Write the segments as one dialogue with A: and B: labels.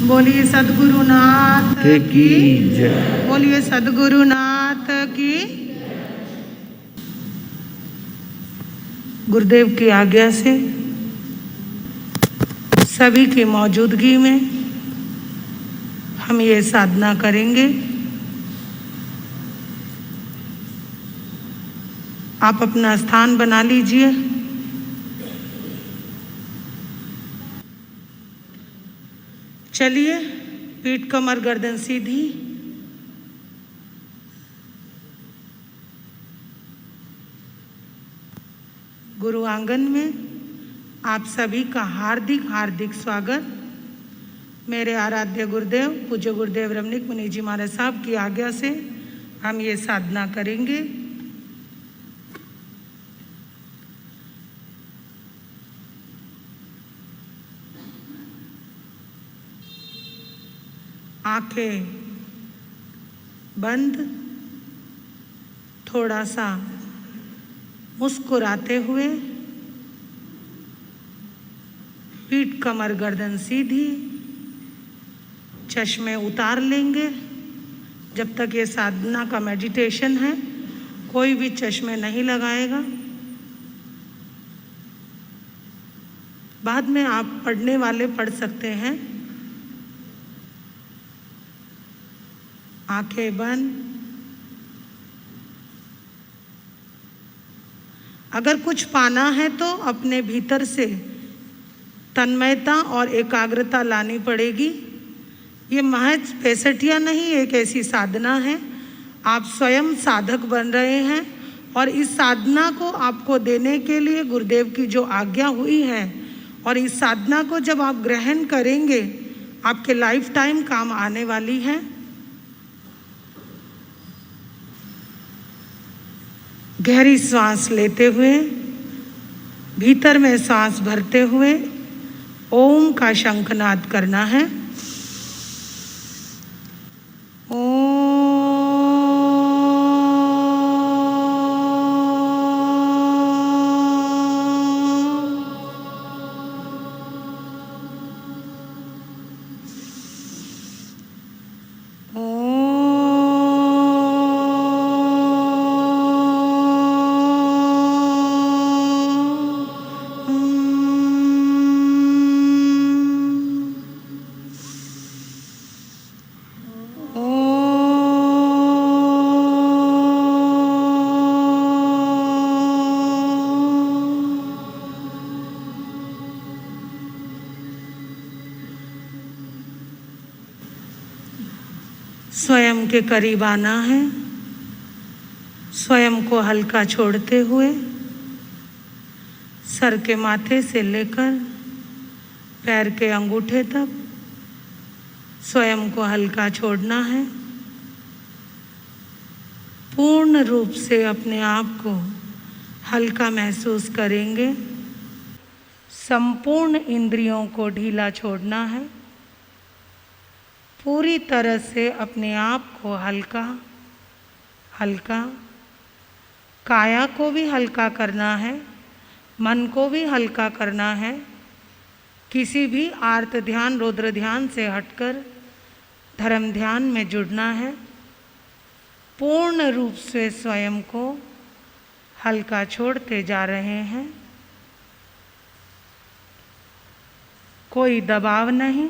A: बोलिए सद्गुरुनाथ
B: की जय।
A: बोलिए सद्गुरुनाथ की। गुरुदेव की आज्ञा से सभी की मौजूदगी में हम ये साधना करेंगे। आप अपना स्थान बना लीजिए। चलिए, पीठ कमर गर्दन सीधी। गुरु आंगन में आप सभी का हार्दिक हार्दिक स्वागत। मेरे आराध्य गुरुदेव पूज्य गुरुदेव रमणीक मुनि जी महाराज साहब की आज्ञा से हम ये साधना करेंगे। आंखें बंद, थोड़ा सा मुस्कुराते हुए, पीठ कमर गर्दन सीधी, चश्मे उतार लेंगे। जब तक ये साधना का मेडिटेशन है, कोई भी चश्मे नहीं लगाएगा। बाद में आप पढ़ने वाले पढ़ सकते हैं। आंखें बंद। अगर कुछ पाना है तो अपने भीतर से तन्मयता और एकाग्रता लानी पड़ेगी। ये महज पैसठिया नहीं, एक ऐसी साधना है। आप स्वयं साधक बन रहे हैं और इस साधना को आपको देने के लिए गुरुदेव की जो आज्ञा हुई है, और इस साधना को जब आप ग्रहण करेंगे आपके लाइफ टाइम काम आने वाली है। गहरी सांस लेते हुए, भीतर में सांस भरते हुए ओम का शंखनाद करना है। स्वयं के करीब आना है। स्वयं को हल्का छोड़ते हुए सर के माथे से लेकर पैर के अंगूठे तक स्वयं को हल्का छोड़ना है। पूर्ण रूप से अपने आप को हल्का महसूस करेंगे। संपूर्ण इंद्रियों को ढीला छोड़ना है। पूरी तरह से अपने आप को हल्का हल्का, काया को भी हल्का करना है, मन को भी हल्का करना है। किसी भी आर्त ध्यान रुद्र ध्यान से हटकर धर्म ध्यान में जुड़ना है। पूर्ण रूप से स्वयं को हल्का छोड़ते जा रहे हैं। कोई दबाव नहीं,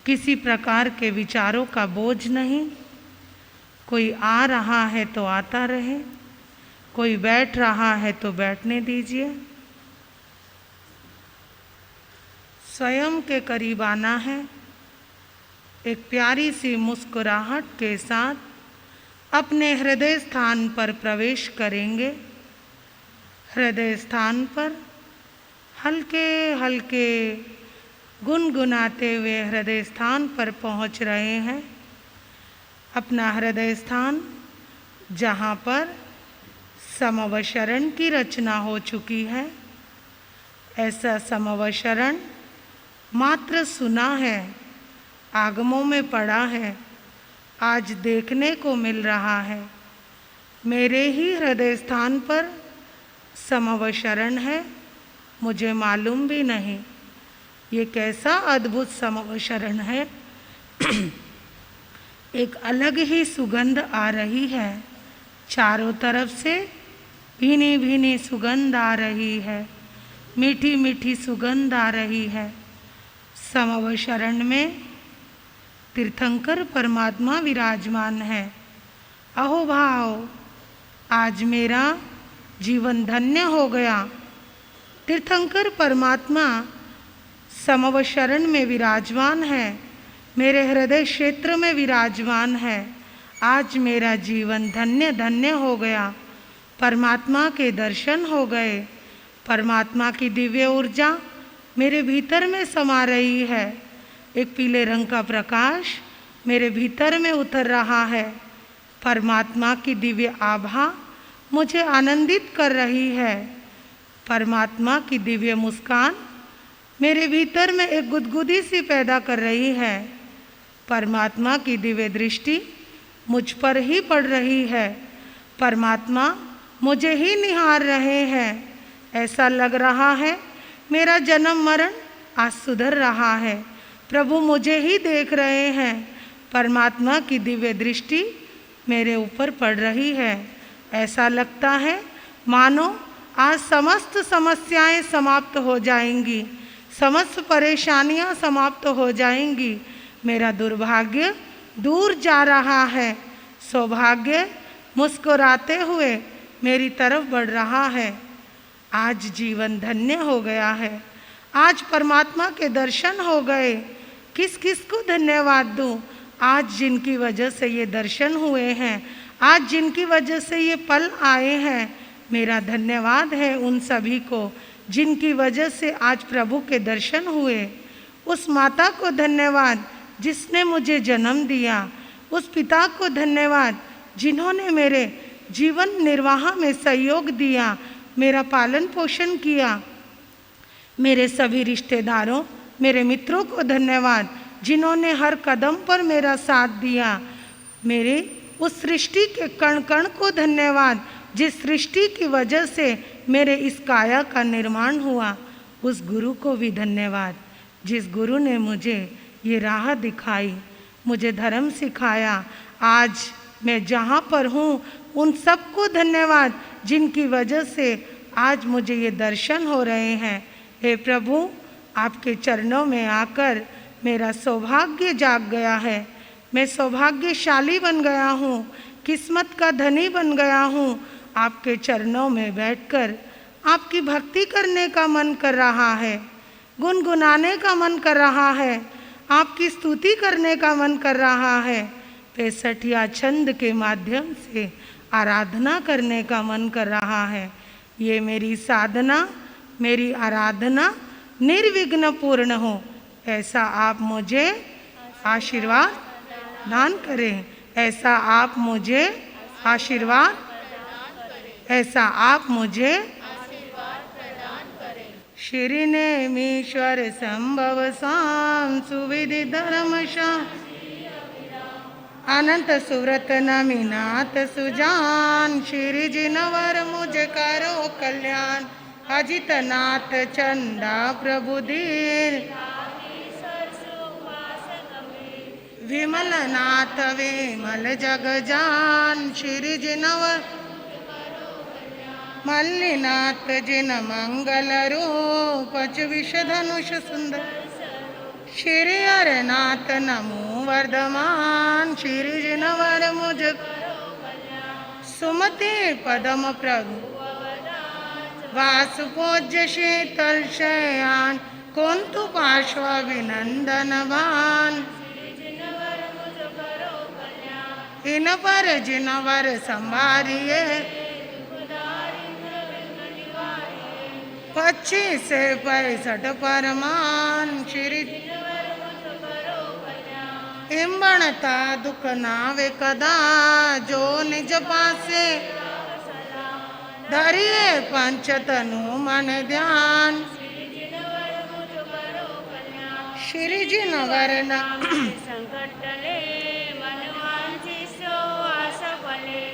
A: किसी प्रकार के विचारों का बोझ नहीं। कोई आ रहा है तो आता रहे, कोई बैठ रहा है तो बैठने दीजिए। स्वयं के करीब आना है। एक प्यारी सी मुस्कुराहट के साथ अपने हृदय स्थान पर प्रवेश करेंगे। हृदय स्थान पर हल्के हल्के गुनगुनाते हुए हृदय स्थान पर पहुंच रहे हैं। अपना हृदय स्थान जहाँ पर समवशरण की रचना हो चुकी है, ऐसा समवशरण मात्र सुना है, आगमों में पड़ा है, आज देखने को मिल रहा है। मेरे ही हृदय स्थान पर समवशरण है, मुझे मालूम भी नहीं। ये कैसा अद्भुत समवशरण है। एक अलग ही सुगंध आ रही है, चारों तरफ से भीनी भीनी सुगंध आ रही है, मीठी मीठी सुगंध आ रही है। समवशरण में तीर्थंकर परमात्मा विराजमान है। अहो भाव, आज मेरा जीवन धन्य हो गया। तीर्थंकर परमात्मा समवशरण में विराजमान है, मेरे हृदय क्षेत्र में विराजमान है। आज मेरा जीवन धन्य धन्य हो गया। परमात्मा के दर्शन हो गए। परमात्मा की दिव्य ऊर्जा मेरे भीतर में समा रही है। एक पीले रंग का प्रकाश मेरे भीतर में उतर रहा है। परमात्मा की दिव्य आभा मुझे आनंदित कर रही है। परमात्मा की दिव्य मुस्कान मेरे भीतर में एक गुदगुदी सी पैदा कर रही है। परमात्मा की दिव्य दृष्टि मुझ पर ही पड़ रही है। परमात्मा मुझे ही निहार रहे हैं। ऐसा लग रहा है मेरा जन्म मरण आज सुधर रहा है। प्रभु मुझे ही देख रहे हैं। परमात्मा की दिव्य दृष्टि मेरे ऊपर पड़ रही है। ऐसा लगता है मानो आज समस्त समस्याएं समाप्त हो जाएंगी, समस्त परेशानियां समाप्त हो जाएंगी। मेरा दुर्भाग्य दूर जा रहा है। सौभाग्य मुस्कुराते हुए मेरी तरफ बढ़ रहा है। आज जीवन धन्य हो गया है। आज परमात्मा के दर्शन हो गए। किस किस को धन्यवाद दूं? आज जिनकी वजह से ये दर्शन हुए हैं, आज जिनकी वजह से ये पल आए हैं, मेरा धन्यवाद है उन सभी को जिनकी वजह से आज प्रभु के दर्शन हुए। उस माता को धन्यवाद जिसने मुझे जन्म दिया। उस पिता को धन्यवाद जिन्होंने मेरे जीवन निर्वाह में सहयोग दिया, मेरा पालन पोषण किया। मेरे सभी रिश्तेदारों, मेरे मित्रों को धन्यवाद जिन्होंने हर कदम पर मेरा साथ दिया। मेरे उस सृष्टि के कण कण को धन्यवाद जिस सृष्टि की वजह से मेरे इस काया का निर्माण हुआ। उस गुरु को भी धन्यवाद जिस गुरु ने मुझे ये राह दिखाई, मुझे धर्म सिखाया। आज मैं जहाँ पर हूँ उन सबको धन्यवाद जिनकी वजह से आज मुझे ये दर्शन हो रहे हैं। हे प्रभु, आपके चरणों में आकर मेरा सौभाग्य जाग गया है। मैं सौभाग्यशाली बन गया हूँ, किस्मत का धनी बन गया हूँ। आपके चरणों में बैठकर आपकी भक्ति करने का मन कर रहा है, गुनगुनाने का मन कर रहा है, आपकी स्तुति करने का मन कर रहा है। 65 छंद के माध्यम से आराधना करने का मन कर रहा है। ये मेरी साधना, मेरी आराधना निर्विघ्न पूर्ण हो, ऐसा आप मुझे आशीर्वाद दान करें। ऐसा आप मुझे आशीर्वाद, ऐसा आप मुझे श्री नेमीश्वर संभव साम सुविधि धर्म श्याम अनंत सुव्रत नमीनाथ सुजान। श्री जिनवर मुझ करो कल्याण। अजित नाथ चंदा प्रभु धीर विमल नाथ विमल जग जान। श्री जिनवर मल्लिनाथ जिन मंगल रूप विष धनुष सुंदर। श्री हरनाथ नमो वर्धमान। श्री जिनवर मुझ सुमति पदम प्रभु वासुपूज्य शीतल शयान। कुंतु पार्श्व विनंदनवान। इन पर जिनवर संभारिये 25 से 65 परमान। श्री इम्बणता दुख नावे कदा जो निज पासे धरिए पंचतनु मन ध्यान। श्री जिनवर संकटले मनवांची सो आशा फले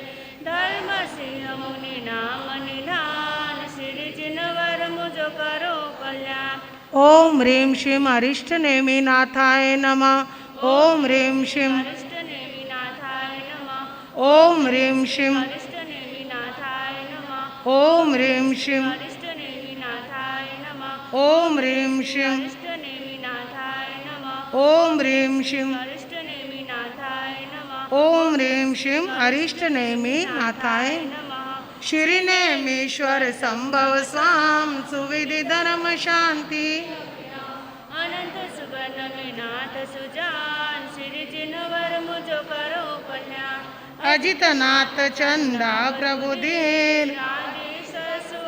A: धर्म सिंह मुनि नाम निधान। श्री जिनवर मुझ करो कल्याण। ओम ह्रीं श्रीं अरिष्ट नेमि नाथाय नमः। ओम ह्रीं श्रीं
C: अरिष्टनेमिनाथाय नमः।
A: ओम ह्रीं श्रीं
C: अरिष्टनेमिनाथाय नमः।
A: ओम ह्रीं श्रीं
C: अरिष्टनेमिनाथाय नमः।
A: ओम ह्रीं श्रीं
C: अरिष्टनेमिनाथाय नमः।
A: ओम ह्रीं श्रीं
C: अरिष्टनेमिनाथाय नमः।
A: ओम ह्रीं श्रीं अरिष्ट नेमि नाथाय
C: नमः।
A: श्री नेमीश्वर संभव स्वाम सुविधि धर्म शांति
C: अनंत सुबर्ण में नाथ सुजान श्री जिनवर मुझो करो कल्याण।
A: अजितनाथ चंदा प्रभु दीन
C: आदेश सु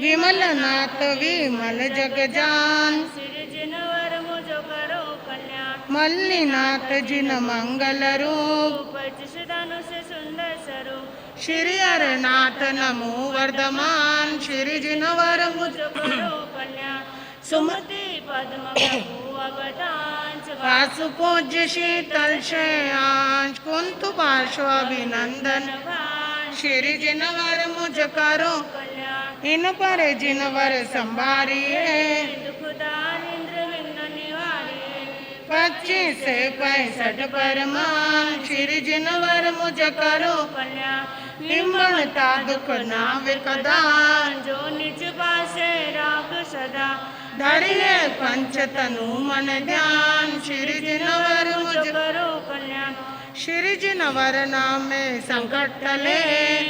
A: विमलनाथ विमल जगजान
C: श्री जिनवर मुझो करो कल्याण।
A: मल्लीनाथ जिन मंगल रूप
C: पच्चीस दानों से सुंदर स्वरूप
A: श्री हरनाथ नमो वर्धमान श्री जिनवर मुझ
C: मुझो करो कल्याण। सुमति पद्म प्रभु अवतान
A: वासु पूज्य शीतल शयांश कुंतु पार्श्वाभिनंदन
C: भान
A: श्री जिनवर मुझ करो
C: कल्याण।
A: इन पर जिनवर संभारिए
C: दुख दारिद्र विघ्न निवारिये
A: 25 से 65 परमान श्री जिनवर मुझ करो
C: कल्याण।
A: विमलता दुख नावे कदान
C: जो निज पासे राख सदा
A: धरिए पंच तनु मन ध्यान श्री जिनवर मुझ
C: करो कल्याण।
A: श्री जिनवर नाम में संकट टले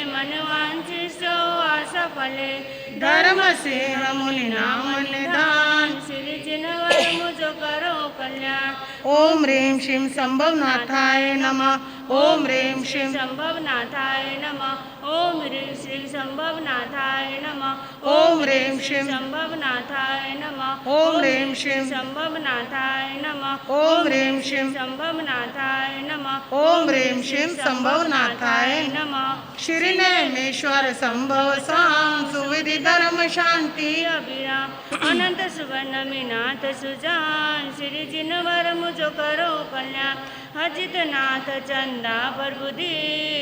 C: मन वांछित सो आशा फले
A: धर्म सिंह मुनि नाम निधान
C: श्री जिनवर मुझो करो कल्याण।
A: ओम ह्रीं श्रीं संभवनाथाय नमः। ओम ह्रीं श्रीं
C: संभवनाथाय नमः। ओम ह्रीं श्रीं संभवनाथाय नमः।
A: ओम ह्रीं श्रीं
C: संभवनाथाय नमः।
A: ओम ह्रीं श्रीं
C: संभवनाथाय नमः।
A: ओम ह्रीं श्रीं
C: संभवनाथाय नमः।
A: ओम ह्रीं श्रीं संभवनाथाय
C: नमः।
A: श्री नेमेश्वर संभव साम सुविधि धर्म शांति
C: अभिराम अनंत सुवर्ण में नाथ सुजान श्री जिनवर मुझो करो कल्याण। अजित नाथ चंदा प्रभुधि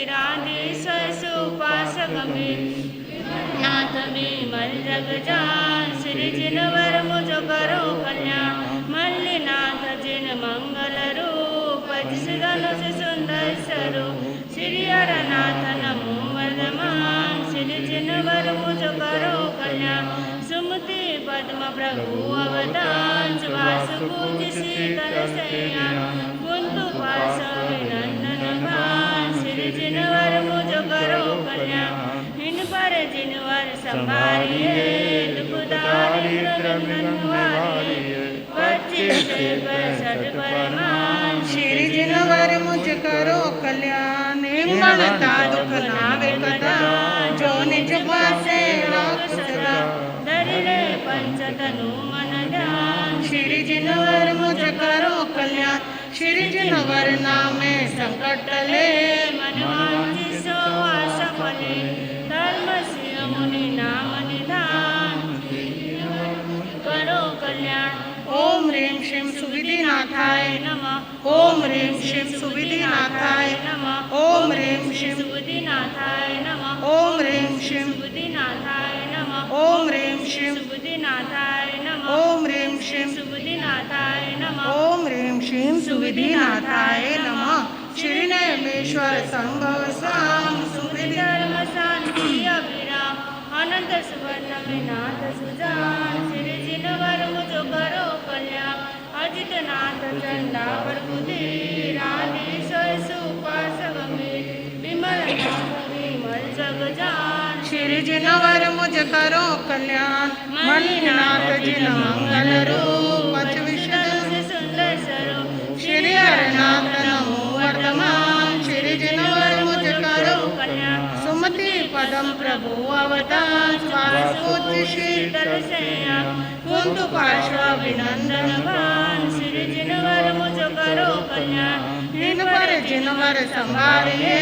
C: राधेश्वर सुपासक में नाथ विमल जगजान श्री जिनवर मुझो करो कल्याण। मल्लीनाथ जिन मंगल रूप जिस गणों से सुंदर स्वरूप श्री हरनाथ नमो वर्धमान श्री जिनवर मुझो करो कल्याण। सुमति पद्म प्रभु अवतान सुवास पूज शीतल शय्या कुंतु पार्श्वभिनंदन भान श्री जिनवर मुझो करो कल्याण। इन पर जिनवर संभारिये दुख दारिद्र विघ्न निवारिये 25 से 65 परमान
A: श्री जिनवर मुझ करो कल्याण हिम्मता दुख नावे कदा जो निज पासे राख सदा
C: धरिले पंच तनु मन ध्यान
A: श्री जिनवर मुझ करो कल्याण श्री जिनवर नामे संकट टले
C: मन वांछित सो आशा फले धर्म सिंह मुनि नाम निधान करो कल्याण।
A: ओम ह्रीं श्रीं सुविधिनाथाय
C: नमः।
A: ओम ह्रीं श्रीं सुविधिनाथाय
C: नमः।
A: ओम ह्रीं श्रीं
C: बुद्धिनाथाय नमः।
A: ओम ह्रीं श्रीं
C: बुद्धिनाथाय नमः।
A: ओम ह्रीं श्रीं
C: बुद्धिनाथाय नमः।
A: ओम ह्रीं श्रीं
C: बुद्धिनाथाय नमः।
A: ओम ह्रीं श्रीं सुविधिनाथाय नमः श्री नेमेश्वर संभव साम सुविधि
C: धर्म शांति अभिराम अनंत सुवर्ण में नाथ सुजान श्री जिनवर मुझो करो कल्याण। अजित नाथ चंदा प्रभुधि राधेश्वर सुपासक में विमल नाथ विमल जगजान
A: श्री जिनवर मुझ करो कल्याण मल्लीनाथ जिन मंगल रूप अति विशद
C: से सुंदर स्वरूप
A: श्री हरनाथ नमो वर्धमान श्री जिनवर मुझ करो
C: कल्याण।
A: सुमति पदम प्रभु अवतार स्वास्थ्य शीतल
C: शय्या
A: कुंतु पार्श्वाभिनंदन
C: भान श्री जिनवर मुझो करो कल्याण।
A: इन पर जिनवर संभारिये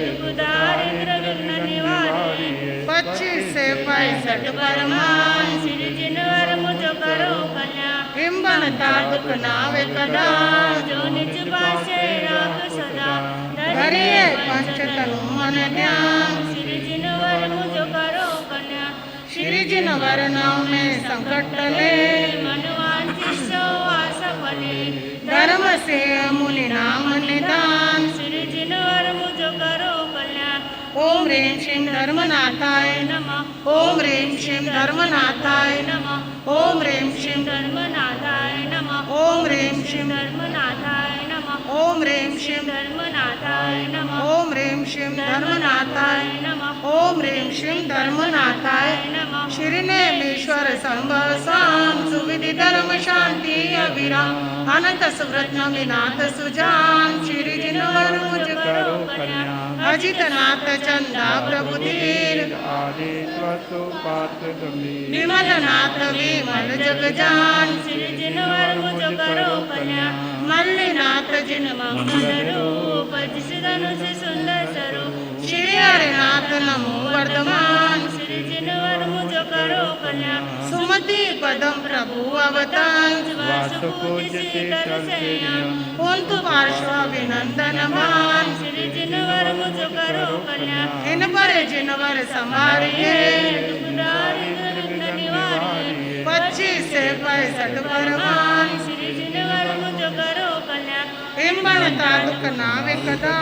C: दुख दारिद्र विघ्न निवारिये
A: 25 से 65 परमान
C: श्री जिनवर मुझो करो कल्याण।
A: हिम्मता दुख नावे कदा
C: जो निज पासे राख सदा
A: धरिए पंच तनु मन ध्यान
C: श्री जिनवर मुझो करो कल्याण।
A: श्री जिन वर्णों में संकट टले
C: मनवांचिसो आसफले
A: धर्म से मुनि नाम निदान
C: श्री जिनवर मुझ करो कल्याण
A: ओम ह्रीं श्रीं धर्मनाथाय
C: नमः
A: ओम ह्रीं श्रीं धर्मनाथाय
C: नमः
A: ओम ह्रीं श्रीं
C: धर्मनाथाय नमः
A: ओम ह्रीं श्रीं
C: धर्मनाथाय नमः
A: ओम ह्रीं श्रीं
C: धर्मनाथाय नमः
A: ओम ह्रीं श्रीं धर्मनाथाय
C: नमः
A: ओम ह्रीं श्रीं धर्मनाथाय
C: नमः
A: श्री नेमेश्वर संभव स्वाम सुविधि धर्म शांति अविराम अनंत सुव्रत नमिनाथ सुजान श्री जिनवर मुझ
C: करो कल्याण
A: अजित नाथ चंदा प्रभु धीर विमल नाथ विमल जग जान
C: श्री जिनवर मुझ करो कल्याण
A: मल्लिनाथ जिन
C: मंगल रूप जिस धनुष सुंदर स्वरूप
A: श्री हरिनाथ नमो वर्धमान
C: श्री जिनवर मुझ करो कल्याण
A: सुमति पदम प्रभु अवतार कुंतु पार्श्वाभिनंदन मान
C: श्री जिनवर मुझ करो कल्याण
A: इन पर जिनवर संभारिए
C: निवारिये
A: 25 से 65 परमान
C: श्री जिनवर मुझ करो कल्याण
A: हिम्मणता दुख नावे कदा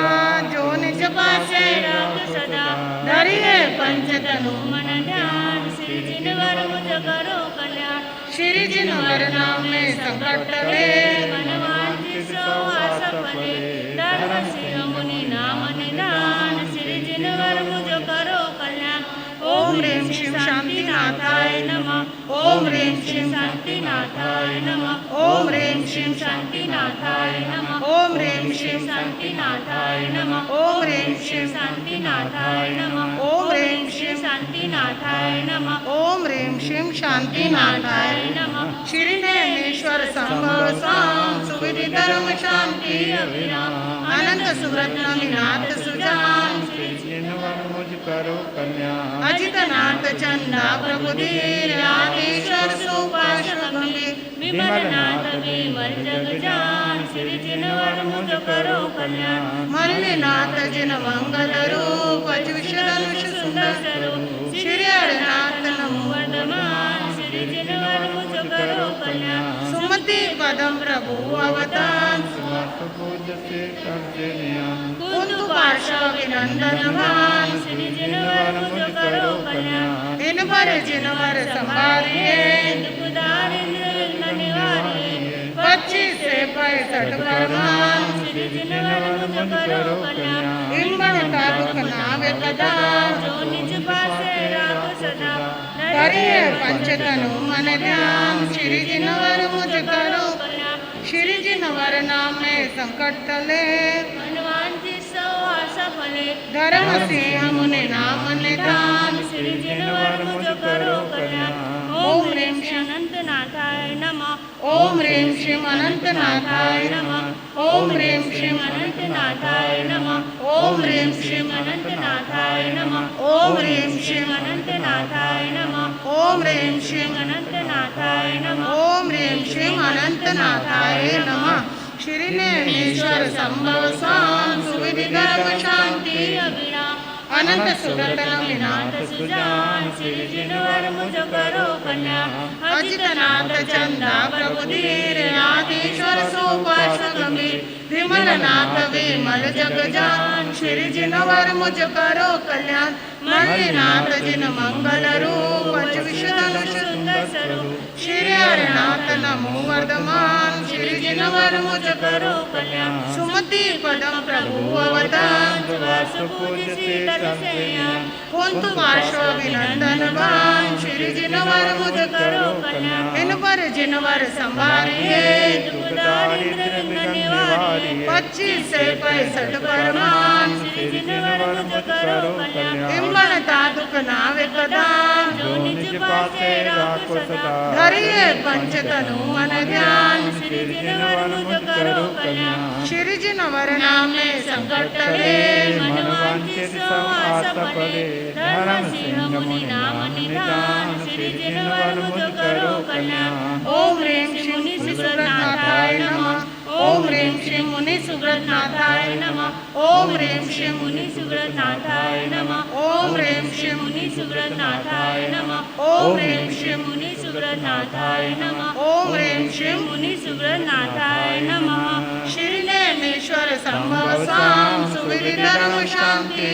A: जो निज पासे
C: राख सदा
A: धरिए पंच तनु
C: मन ध्यान श्री जिनवर मुझ करो कल्याण
A: श्री जिनवर नाम में संकट टले
C: मनवांचिसो आसफले धर्म सिंह मुनि नाम निदान श्री जिनवर मुझ करो कल्याण
A: ओम ह्रीं श्रीं शांतिनाथाय
C: नमः
A: ओम ह्रीं श्रीं
C: शांतिनाथाय नमः
A: ओम ह्रीं श्रीं
C: शांतिनाथाय नमः
A: ओम ह्रीं श्रीं
C: शांतिनाथाय नमः
A: ओम ह्रीं श्रीं
C: शांतिनाथाय नमः
A: ओम ह्रीं श्रीं
C: शांतिनाथाय नमः
A: ओम ह्रीं श्रीं शांतिनाथाय
C: नमः
A: श्री नेमेश्वर संभव स्वाम सुविधि धर्म शांति
C: अविराम
A: अनंत सुव्रत नमिनाथ सुजान
B: करो कल्याण
A: अजित नाथ चंदा प्रभु धीर आदेश्वर सुपाश गंभीर
C: विमलनाथ विमल जग जान श्री जिनवर मुझ करो कल्याण
A: मल्लिनाथ जिन मंगल रूप विश्वधनुष सुंदर
C: स्वरूप
A: श्री हरिनाथ नमो
C: वर्धमान श्री जिनवर मुझ करो कल्याण
A: सुमति पदम प्रभु अवतार कुंतु पार्श्वाभिनंदन मान
C: श्री जिनवर मुझ करो कल्याण
A: इन पर जिनवर संभारिए
C: दुख दारिद्र विघ्न निवारिये
A: 25 से 65 परमान
C: श्री जिनवर मुझ करो कल्याण
A: हिम्मणता दुख नावे कदा
C: जो निज पासे राख सदा
A: धरिए पंच तनु मन ध्यान श्री जिनवर मुझ करो श्री जिनवर नाम में संकट टले
C: मनवांचिसो आसफले
A: धर्म सिंह मुनि नाम निदान
C: श्री जिनवर मुझ करो कल्याण ओम ह्रीं श्रीं अनंतनाथाय नमः
A: ओम ह्रीं श्रीं अनंतनाथाय
C: नमः ओम ह्रीं श्रीं अनंतनाथाय नमः
A: ओम ह्रीं श्रीं
C: अनंतनाथाय नमः
A: ओम ह्रीं श्रीं
C: अनंतनाथाय नमः
A: ओम ह्रीं श्रीं
C: अनंतनाथाय नमः
A: ओम ह्रीं श्रीं अनंतनाथाय नमः श्री नेमेश्वर संभव स्वाम सुविधि धर्म शांति
C: अविराम
A: अनंत सुव्रत नमिनाथ
C: सुजान श्री जिनवर मुझ करो कल्याण
A: अजित नाथ चंदा प्रभु धीर आदेश्वर सोपाश गंभीर विमल नाथ विमल जग जान श्री जिनवर मुझ करो कल्याण मल्लिनाथ जिन मंगल रूप विश्वधनुष
C: सुंदर स्वरूप
A: श्री हरिनाथ नमो वर्धमान श्री जिनवर मुझ
C: करो कल्याण
A: सुमति पदम प्रभु अवतार
C: वास पूज शीतल सेयान
A: कुंतु पार्श्वाभिनंदन भान श्री जिनवर मुझ
C: करो कल्याण
A: इन पर जिनवर संभारिए
C: दुख दारिद्र विघ्न निवारिये
A: 25 से 65 परमान
C: श्री जिनवर मुझ करो कल्याण
A: हिम्मणता दुख नावे कदा
C: जो निज पासे राख सदा
A: धरिए पंच तनु मन ध्यान
C: श्री जिनवर मुझ करो कल्याण
A: श्री जिनवर नाम में संकट टले
C: मनवांचिसो आसफले धर्म सिंह मुनि नाम निदान श्री जिनवर मुझ करो कल्याण
A: ओम ह्रीं श्रीं मुनि सुब्रतनाथाय नमः ओम ह्रीं श्रीं मुनि सुब्रतनाथाय नमः ओम ओम ह्रीं श्रीं
C: मुनि सुव्रतनाथाय नमः
A: ओम ह्रीं श्रीं
C: मुनि सुव्रतनाथाय नमः
A: ओम ह्रीं श्रीं
C: मुनि सुव्रतनाथाय नमः
A: ओम ह्रीं श्रीं
C: मुनि सुव्रतनाथाय नमः
A: श्री नेमेश्वर संभव साम सुविधि धर्म शांति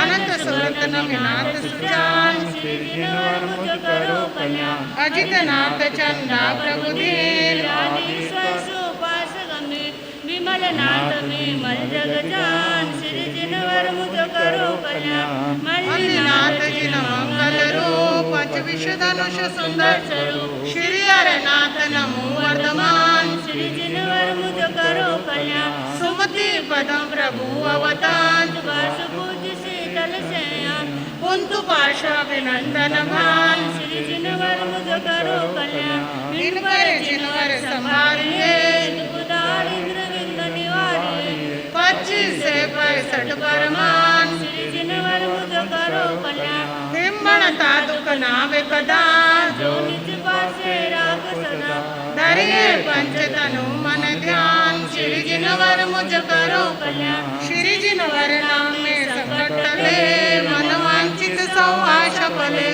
A: अनंत सुरत नमिनाथ सुजान
B: श्री जिनवर मुझ करो कल्याण
A: अजितनाथ चंदा प्रभुधीर
C: आदिश्वर सुपास गंभीर विमलनाथ विमल जगजान श्री जिनवर मुझ करो कल्याण
A: मल्लिनाथ जिन मंगल रूप पंच विश्व धनुष सुंदर स्वरूप श्री हरनाथ नमो वर्धमान
C: श्री जिनवर मुझ करो कल्याण
A: सुमति पदम प्रभु अवतार
C: वास पूज्य शीतल शयन
A: कुंतु पार्श्वाभिनंदन भान
C: श्री जिनवर मुझ करो कल्याण
A: इन पर जिनवर संभालिए
C: दारिद्र विघ्न निवारिए
A: 25 से 65 परमान
C: श्री जिनवर मुझ करो कल्याण
A: हिम्मणता दुख नावे कदा
C: जो निज पासे राख सदा
A: धरिए पंच तनु मन ध्यान श्री जिनवर मुझ करो
C: कल्याण
A: श्री जिनवर नाम में संकट टले मन वांछित सौ आशा फले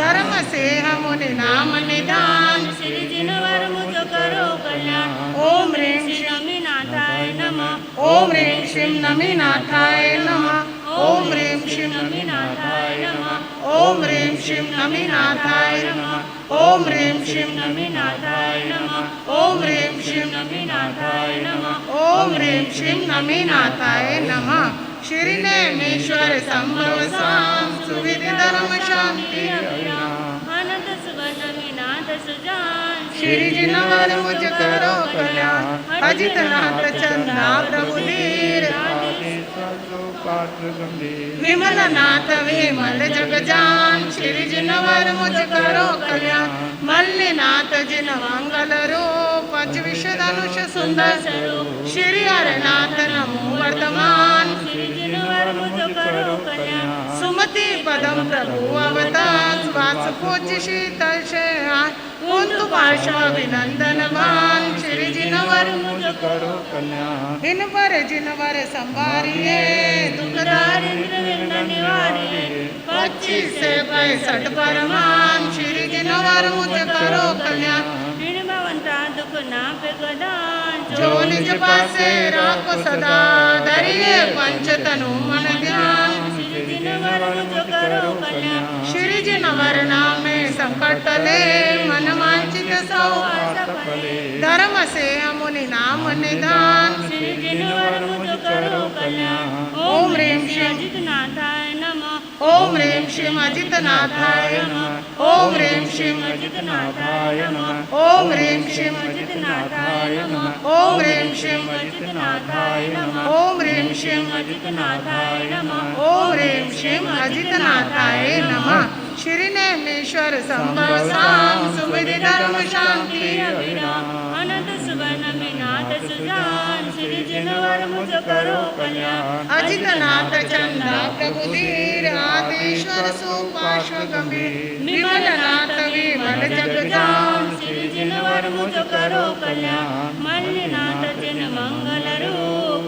A: धर्म से मुनि नाम निदान
C: श्री जिनवर मुझ करो कल्याण
A: ओम ह्रीं
C: श्री नमीनाथाय नमः
A: ओम ह्रीं श्रीं नमीनाथाय नमः ओम ह्रीं श्रीं
C: नमीनाथाय नमः
A: ओम ह्रीं श्रीं नमीनाथाय नमः ओम ह्रीं श्रीं
C: नमीनाथाय नमः
A: ओम ह्रीं श्रीं
C: नमीनाथाय नमः
A: ओम ह्रीं श्रीं नमीनाथाय नमः श्री नेमेश्वर संभव साम सुविधि धर्म शांति
C: अनंत सुवर्ण विनाथ सुजान
A: श्री जिनवर मुझ करो कल्याण अजितनाथ चंदा प्रभुधीर
B: आदिश्वर सुपास गंभीर
A: विमलनाथ विमल जगजान श्री जिनवर मुझ करो कल्याण मल्लिनाथ जिन मंगल रूप पंच विश्व धनुष सुंदर स्वरूप श्री हरनाथ नमो वर्धमान
C: श्री जिनवर मुझ करो कल्याण
A: सुमति पदम प्रभु अवतार वास पूज्य शीतल शयन कुंतु पार्श्वाभिनंदन भान श्री जिनवर
B: मुझ करो कल्याण
A: इन पर जिनवर संभारिए दुख
C: दारिद्र विघ्न निवारिए
A: 25 से 65 परमान श्री जिनवर मुझ करो कल्याण
C: ऋण भवंता दुख नापे गदान
A: जो निज पासे राख सदा धरिए पंच तनु मन ध्यान
C: श्री जिनवर मुझ करो कल्याण
A: श्री जिनवर नाम में संकट टले मन वांछित सौ धर्म से मुनि नाम निदान
C: श्री जिनवर मुझ करो कल्याण
A: ओम ह्रीं श्रीं
C: अजितनाथाय नमः
A: ओम ह्रीं श्रीं अजितनाथाय नमः ओम ह्रीं श्रीं
C: अजितनाथाय नमः
A: ओम ह्रीं श्रीं
C: अजितनाथाय नमः
A: ओम ह्रीं श्रीं
C: अजितनाथाय नमः
A: ओम ह्रीं श्रीं
C: अजितनाथाय नमः
A: ओम ह्रीं श्रीं अजितनाथाय नमः श्री नेमेश्वर संभव साम सुविधि धर्म शांति
C: अनंत सुवर्ण विनाथ सुजान श्री जिनवर मुझ करो कल्याण
A: अजितनाथ चंदा प्रभुधीर आदिश्वर सुपार्श्व गंभीर विमलनाथ विमल जगजान
C: श्री जिनवर मुझ करो कल्याण मल्लिनाथ जिन मंगल रूप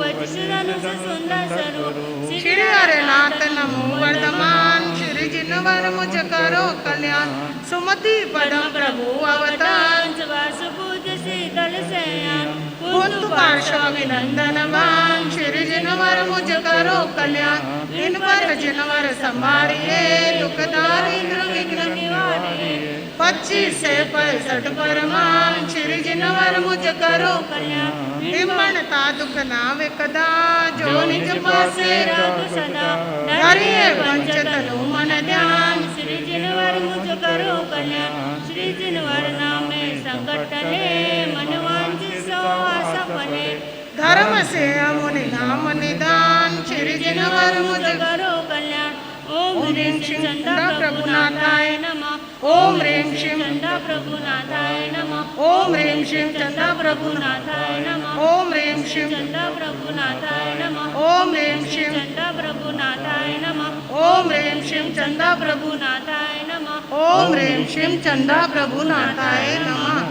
C: धनुष सुंदर स्वरूप
A: श्री हरनाथ नमो वर्धमान श्री जिनवर मुझ करो कल्याण सुमति पदम प्रभु अवतार
C: वास पूज्य शीतल शयन
A: कुंतु पार्श्वाभिनंदन भान श्री जिनवर मुझ करो कल्याण इन पर जिनवर संभारिए दुख दारिद्र विघ्न
C: निवारिए
A: 25 से 65 परमान श्री जिनवर मुझ करो
C: कल्याण
A: हिम्मणता दुख नावे कदा जो निज पासे
C: पासे राख सदा
A: धरिए पंच तनु मन ध्यान
C: श्री जिनवर मुझ करो कल्याण श्री जिनवर नाम में संकट टले मन वांछित सो आशा फले
A: धर्म से मुनि नाम निदान श्री जिनवर मुझ
C: करो कल्याण ओम ह्रीं श्रीं चंदा प्रभुनाथाय नमः
A: ओम ह्रीं श्रीं
C: चंदा प्रभुनाथाय नमः
A: ओम ह्रीं श्रीं चंदा
C: प्रभुनाथाय नमः
A: ओम ह्रीं श्रीं
C: चंदा प्रभुनाथाय नमः
A: ओम ह्रीं श्रीं
C: चंदा प्रभुनाथाय नमः
A: ओम ह्रीं श्रीं चंदा
C: प्रभुनाथाय नमः
A: ओम ह्रीं श्रीं चंदा प्रभुनाथाय नमः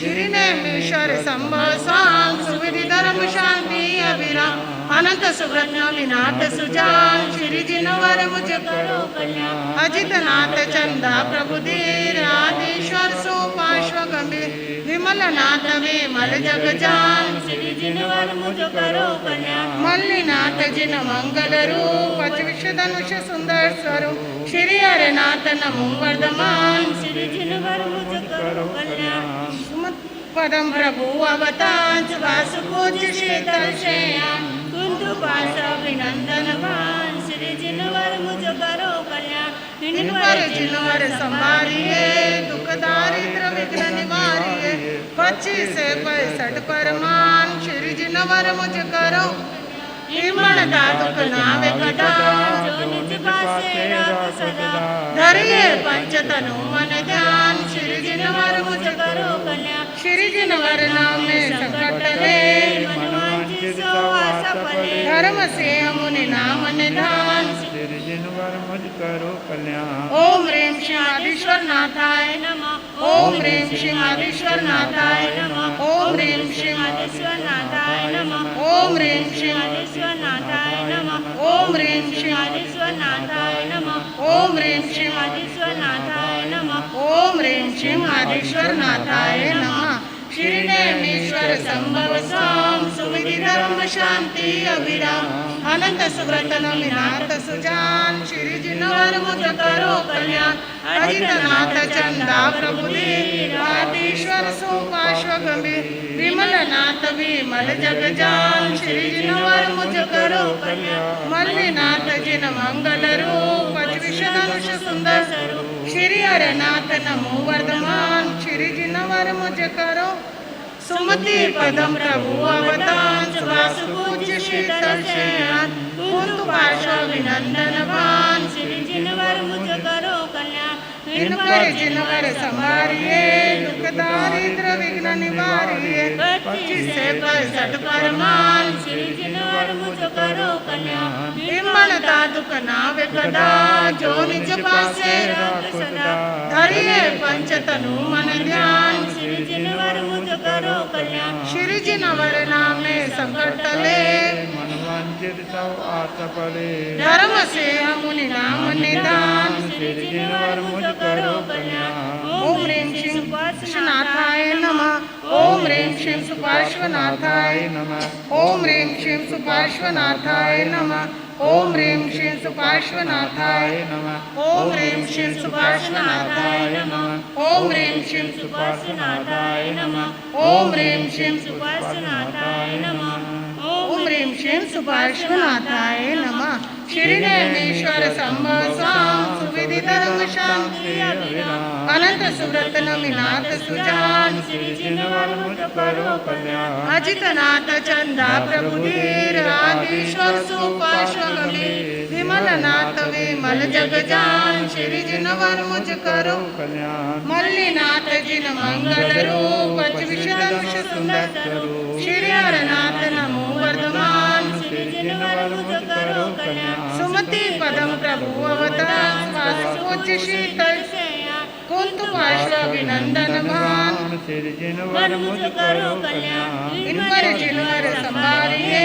A: श्री नेमेश्वर संभव साम सुविधि धर्म शांति अभिराम अनंत सुव्रत नमिनाथ सुजान श्री जिनवर मुझ
C: करो कल्याण
A: अजित नाथ चंदा प्रभुधीर आदिश्वर सुपार्श्व गंभीर विमल नाथ विमल जग जान
C: श्री जिनवर मुझ करो कल्याण
A: मल्लिनाथ जिन मंगल रूप अतिविश धनुष सुंदर स्वरूप श्री हरनाथ नमो वर्धमान
C: श्री जिनवर मुझ करो कल्याण
A: सुमत पदम प्रभु अवतार वास पूज्य शीतल शयन
C: कुंतु पास अभिनंदन भान श्री जिनवर मुझ करो कल्याण
A: इनवर जिनवर संभारिए दुख दारिद्र विघ्न निवारिए 25 से 65 परमान श्री जिनवर मुझ करो हिमणता दुख नावे कटा
C: जो निज पासे राख सदा
A: धरिए पंच तनु मन ध्यान श्री जिनवर मुझ
C: करो कल्याण
A: श्री जिनवर नाम में संकट ले
C: मनवांछित सो आशा फले
A: धर्म से मुनि नाम निधान
B: श्री जिनवर मुझ करो कल्याण
A: ओम ह्रीं श्रीमाधीश्वर नाथाय
C: नमः
A: ओम ह्रीं श्रीमाधीश्वर नाथाय
C: नमः
A: ओम ह्रीं
C: श्रीमाधेश्वर नाथाय नमः
A: ओम ह्रीं
C: श्रीमाधेश्वर नाथाय नमः
A: ओम ह्रीं
C: श्रीमाधेश्वर नाथाय नमः
A: ओम ह्रीं
C: श्रीमाधेश्वर नाथाय नमः
A: ओम ह्रीं श्रीमाधीश्वर नाथाय नमः श्री नेमीश्वर संभव साम सुविधि धर्म शांति अभिराम अनंत सुव्रत नमिनाथ सुजान श्री जिनवर मुझ करो कल्याण अजितनाथ चंदा प्रभुधीर आदिश्वर सुपार्श्व गंभीर विमल नाथ विमल जग जान श्री जिनवर मुझ करो कल्याण मल्लिनाथ जिन मंगल रूप अतिविश धनुष सुंदर स्वरूप श्री हरनाथ नमो वर्धमान श्री जिनवर मुझ करो सुमति पदम प्रभु अवतार वास पूज्य शीतल शयन कुंतु पार्श्व विनंदन भान
C: श्री जिनवर मुझ करो कल्याण
A: इनवर जिनवर संभारिए दुख दारिद्र विघ्न निवारिए 25 से 65 परमान
C: श्री जिनवर मुझ करो कल्याण
A: हिमणता दुख नावे कदा जो निज पासे
C: राख सदा
A: धरिए पंच तनु मन ध्यान
C: श्री जिनवर मुझ करो कल्याण
A: श्री जिनवर नामे संकट ले
B: मनवांछित सब आशा फले
A: धर्म से मुनि नाम निदान
C: श्री जिनवर मुझ करो कल्याण
A: ओम ह्रीं श्रीं सुपार्श्वनाथाय नमः ओम ह्रीं श्रीं सुपार्श्वनाथाय
B: नमः
A: ओम ह्रीं श्रीं सुपार्श्वनाथाय नमः ओम ह्रीं श्रीं सुपार्श्वनाथाय
B: नमः
A: ओम ह्रीं श्रीं सुपार्श्वनाथाय नमः ओम ह्रीं श्रीं
C: सुपार्श्वनाथाय नमः
A: ओम ह्रीं श्रीं
C: सुपार्श्वनाथाय नमः
A: ओम ह्रीं श्रीं सुपार्श्वनाथाय नमः श्री नेमीश्वर संभव स्वाम सुविधि धर्म शांति
C: अभिराम
A: अनंत सुव्रत नमिनाथ सुजान
C: श्री जिनवर मुझ करो कल्याण
A: अजितनाथ चंदा प्रभुधीर आदिश्वर सुपार्श्व गंभीर विमल नाथ विमल जग जान श्री जिनवर मुझ करो
B: कल्याण
A: मल्लिनाथ जिन मंगल रूप अतिविश धनुष सुंदर स्वरूप श्री हरनाथ नमो वर्धमान
C: श्री जिनवर मुझ करो कल्याण
A: सुमति पदम प्रभु अवतार वास पूज्य शीतल कुंतु पार्श्व अभिनंदन भान
B: श्री जिनवर मुझ करो कल्याण
A: इनवर जिनवर संभारिए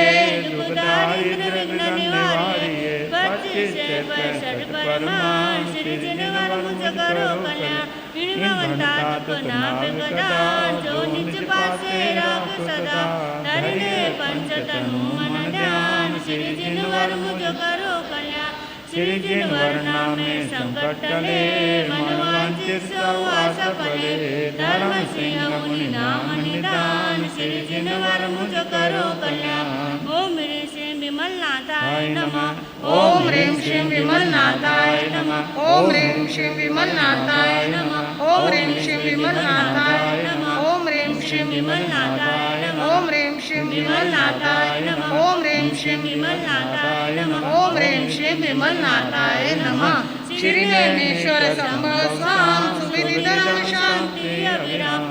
C: दुख दारिद्र विघ्न निवारिए 25 से 65 परमान श्री जिनवर मुझ करो कल्याण इनवंता दुख नावे कदा जो निज पासे राख सदा धरिए पंच तनु मन ध्यान श्री जिनवर मुझ करो कल्याण श्री जिनवर नामे संकट ले मनवांछित सब आशा फले धर्म सिंह मुनि नाम निदान श्री जिनवर मुझ करो कल्याण ओम ह्रीं श्रीं विमलनाथाय नमः
A: ओम ह्रीं श्रीं विमलनाथाय नमः ओम ह्रीं श्रीं विमलनाथाय नमः ओम ह्रीं श्रीं विमलनाथाय नमः ओम ह्रीं श्रीं
C: विमलनाथाय नमः
A: ओम ह्रीं श्रीं विमलनाथाय नमः ओम ह्रीं श्रीं
C: विमलनाथाय नमः
A: ओम ह्रीं श्रीं विमलनाथाय नमः श्री नेमीश्वर संभव स्वाम सुविधि धर्म शांति
C: अभिराम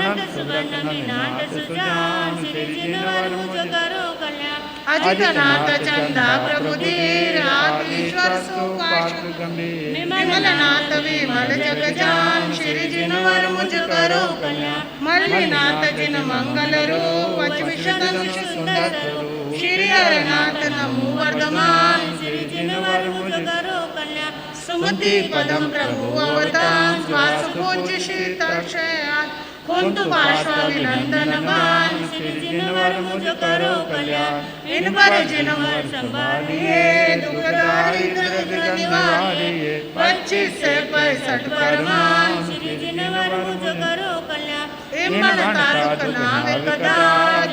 C: अनंत सुवर्ण निनाद सुजान श्री जिनवर मुझ करो कल्याण
A: अजितनाथ चंदा प्रभु धीर आदिश्वर सुपाश
B: गंभीर
A: विमलनाथ विमल जगजान श्री जिनवर मुझ करो कल्याण मल्लिनाथ जिन मंगल रूप विषधनुष सुंदर स्वरूप श्री हरनाथ नमो वर्धमान
C: श्री जिनवर मुझ करो कल्याण
A: सुमति पदम प्रभु अवतार श्वास पूज्य शीतल शयान कुंतु पार्श्वविनंदनमान
C: श्री जिनवर मुझ करो कल्याण
A: इन पर जिनवर संभालिए दुख दारिद्र विघ्न निवारिए 25 से 65 परमान
C: श्री जिनवर मुझ करो कल्याण
A: इमन तारुक नाम कदा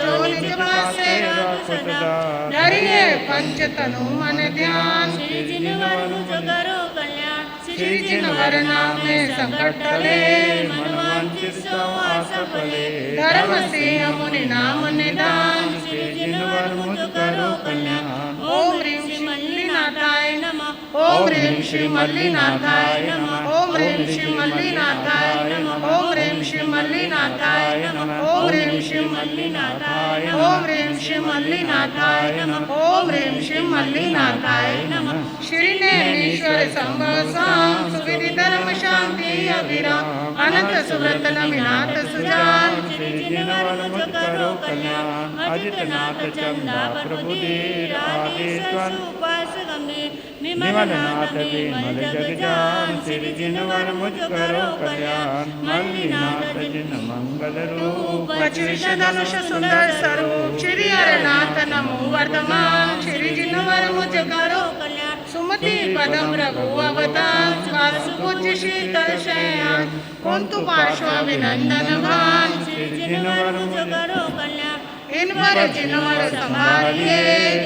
A: जो निज पासे राख सदा डरिए पंच तनु मन ध्यान
C: श्री जिनवर मुझ करो कल्याण
A: श्री जिनवर नाम में संकट टले
C: मनवांचित सो आशा फले
A: धर्म सिंह मुनि नाम निदान
C: श्री जिनवर मुझ करो कल्याण
A: ओम ह्रीं श्री मल्लिनाथाय
C: नमः
A: ओम ह्रीं श्री मल्लिनाथाय नमः ओम ह्रीं श्री मल्लिनाथाय नमः ओम ह्रीं श्री मल्लिनाथाय नमः ओम ह्रीं श्री मल्लिनाथाय नमः ओम ह्रीं श्री मल्लिनाथाय नमः ओम ह्रीं श्री मल्लिनाथाय नमः श्री नैनेश्वर संभव साम सुविधि धर्म शांति अभिराम अनंत सुव्रत नमिनाथ सुजान
C: श्री जिनवर मुझ करो कल्याण अजितनाथ चंदा प्रभु धीर आदिश्वर सुपाश गंभीर विमलनाथ विमल जगजान श्री जिनवर मुझ करो कल्याण मल्लिनाथ जिन मंगल रूप
A: धनुष सुंदर स्वरूप श्री हरनाथ नमो वर्धमान श्री जिनवर मुझ करो
C: कल्याण
A: सुमति पदम रघु अवतार श्वास पूज्य शीतल शयान कुंतु पार्श्वविनंदन भान
C: श्री जिनवर मुझ करो कल्याण
A: इन पर जिनवर संभालिए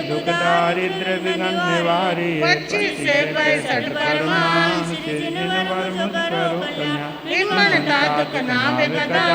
B: दुख दारिद्र विघ्न निवारिए
A: 25 से 65 परमान
B: श्री जिनवर मुझ करो कल्याण
A: इमन तातुक नाम कदा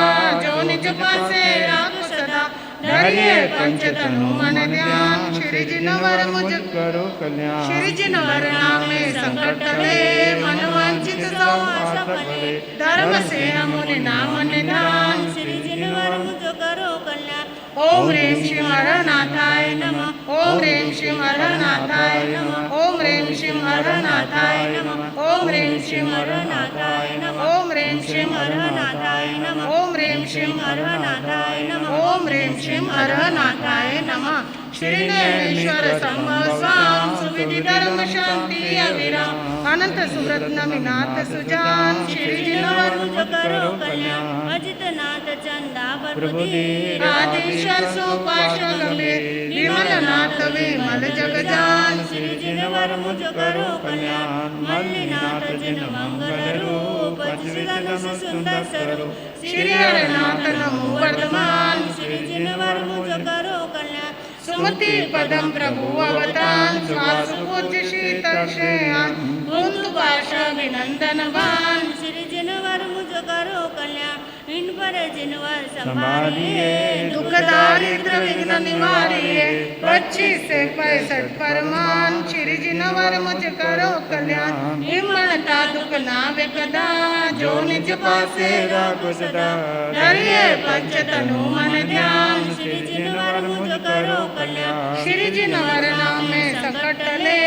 A: जो निज पासे राख सदा डरिए पंच तनु मन ध्यान श्री जिनवर मुझ
B: करो कल्याण
A: श्री जिनवर नाम में संकट टले मन वांछित सो आशा फले धर्म से मुनि नाम निधान
C: श्री जिनवर मुझ करो कल्याण
A: ओम ह्रीं श्री हरनाथाय नमः ओम ह्रीं श्री हरनाथाय नमः ओम ह्रीं श्री हरनाथाय नमः ओम ह्रीं श्री हरनाथाय नमः ओम ह्रीं श्री हरनाथाय नमः ओम ह्रीं श्री हरनाथाय नमः ओम ह्रीं श्री हरनाथाय नमः श्री नैनेश्वर संभव स्वाम सुविधि धर्म शांति अभिराम अनंत सुव्रत नमिनाथ सुजान श्री जिनवर
C: मुझ करो कल्याण अजितनाथ चंदा प्रभु धीर
A: आदिश्वर सुपाश गंभीर विमलनाथ विमल जगजान
C: श्री जिनवर मुझ करो कल्याण मल्लिनाथ जिन मंगल रूप धनुष सुंदर स्वरूप
A: श्री हरनाथ नमो वर्धमान
C: श्री जिनवर मुझ करो कल्याण
A: सुमति पदम प्रभु अवतार श्वास पूज्य शीतल शयान कुंतु पार्श्वविनंदन भान
C: श्री जिनवर मुझ करो कल्याण इन पर जिनवर
B: संभालिए
A: दुख दारिद्र विघ्न निवारिए 25 से 65 परमान श्री जिनवर मुझ करो कल्याण हिम्मणता दुख नावे कदा जो निज पासे राखो सदा डरिए पंच तनु मन ध्यान
C: श्री जिनवर मुझ करो कल्याण
A: श्री जिनवर नाम में संकट टले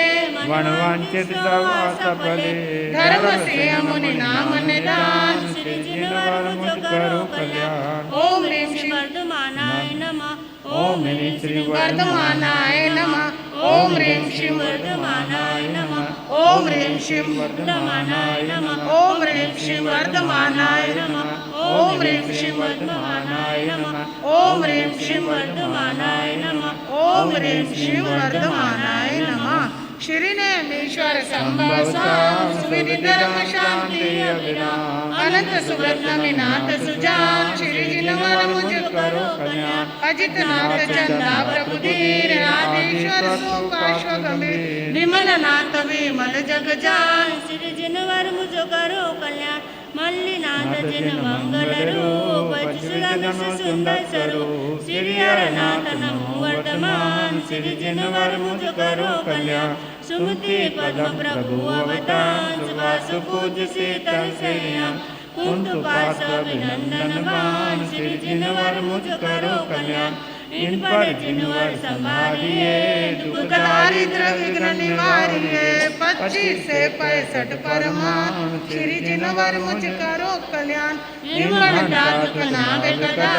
B: वनवांचित सब आशा फले
A: धर्म सिंह मुनि नाम निदान
C: श्री जिनवर मुझ करो कल्याण
A: ओम ह्रीं श्री
C: वर्धमानाय नमः
B: ओम ह्रीं श्री
A: वर्धमानाय नमः ओम ह्रीं श्री
C: वर्धमानाय नमः
A: ओम ह्रीं श्री
C: वर्धमानाय नमः
A: ओम ह्रीं श्री वर्धमानाय नमः ओम ह्रीं श्री
C: वर्धमानाय नमः
A: ओम ह्रीं श्री
C: वर्धमानाय नमः
A: ओम ह्रीं श्री वर्धमानाय नमः श्री नैनेश्वर संभव स्वाम सुविधि धर्म शांति अभिराम अनंत सुव्रत नमिनाथ सुजान श्री जिनवर मुझ करो कल्याण अजितनाथ चंदा प्रभु धीर आदिश्वर सुपाश गंभीर विमलनाथ विमल जगजान
C: श्री जिनवर मुझ करो कल्याण मल्लिनाथ जिन मंगल रूप धनुष सुंदर स्वरूप श्री हरनाथ नमो वर्धमान श्री जिनवर मुझ करो कल्याण सुमति पद्म प्रभु अवतार सुभाष पूज्य शीतल शय्या कुंतु पार्थ अभिनंदन बाण श्री जिनवर मुझ करो कल्याण इन पर जिनवर संभालिए दुख
A: दारिद्र विघ्न निवारिए 25 से 65 परमान श्री जिनवर मुझ करो कल्याण निर्मलता दुख नावे कदा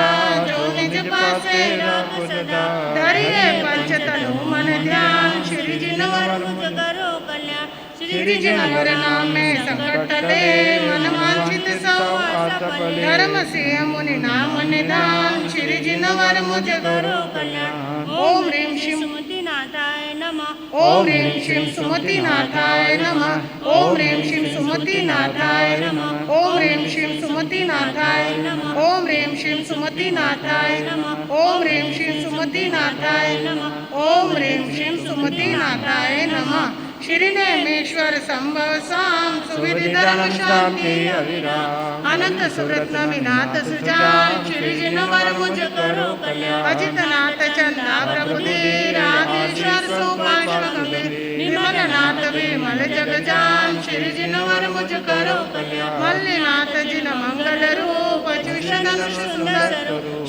A: जो निज पासे राखो सदा धरिए पंच तनु मन ध्यान श्री जिनवर
C: मुझ करो कल्याण
A: श्री जिनवर नाम में संकट टले मन वांछित सब आशा फले धर्म से मुनि नाम निधान श्री जिनवर मुझ करो कल्याण ओम ह्रीं श्रीं
C: सुमतिनाथाय नमः
A: ओम ह्रीं श्रीं सुमतिनाथाय नमः ओम ह्रीं श्रीं सुमतिनाथाय नमः ओम ह्रीं श्रीं सुमतिनाथाय नमः ओम ह्रीं श्रीं सुमतिनाथाय नमः ओम ह्रीं श्रीं सुमतिनाथाय नमः ओम ह्रीं श्रीं सुमतिनाथाय नमः श्री नेमेश्वर संभव साम सुविधि धर्म शांति अविराम अनंत सुव्रत विनाथ सुजान श्री जिनवर मुझ करो कल्याण अजितनाथ चंदा प्रभुधीर आदिश्वर सोपाश्व गंभीर विमलनाथ विमल जगजान श्री जिनवर मुझ करो कल्याण मल्लिनाथ जिन मंगल रूप अच्युतन सुंदर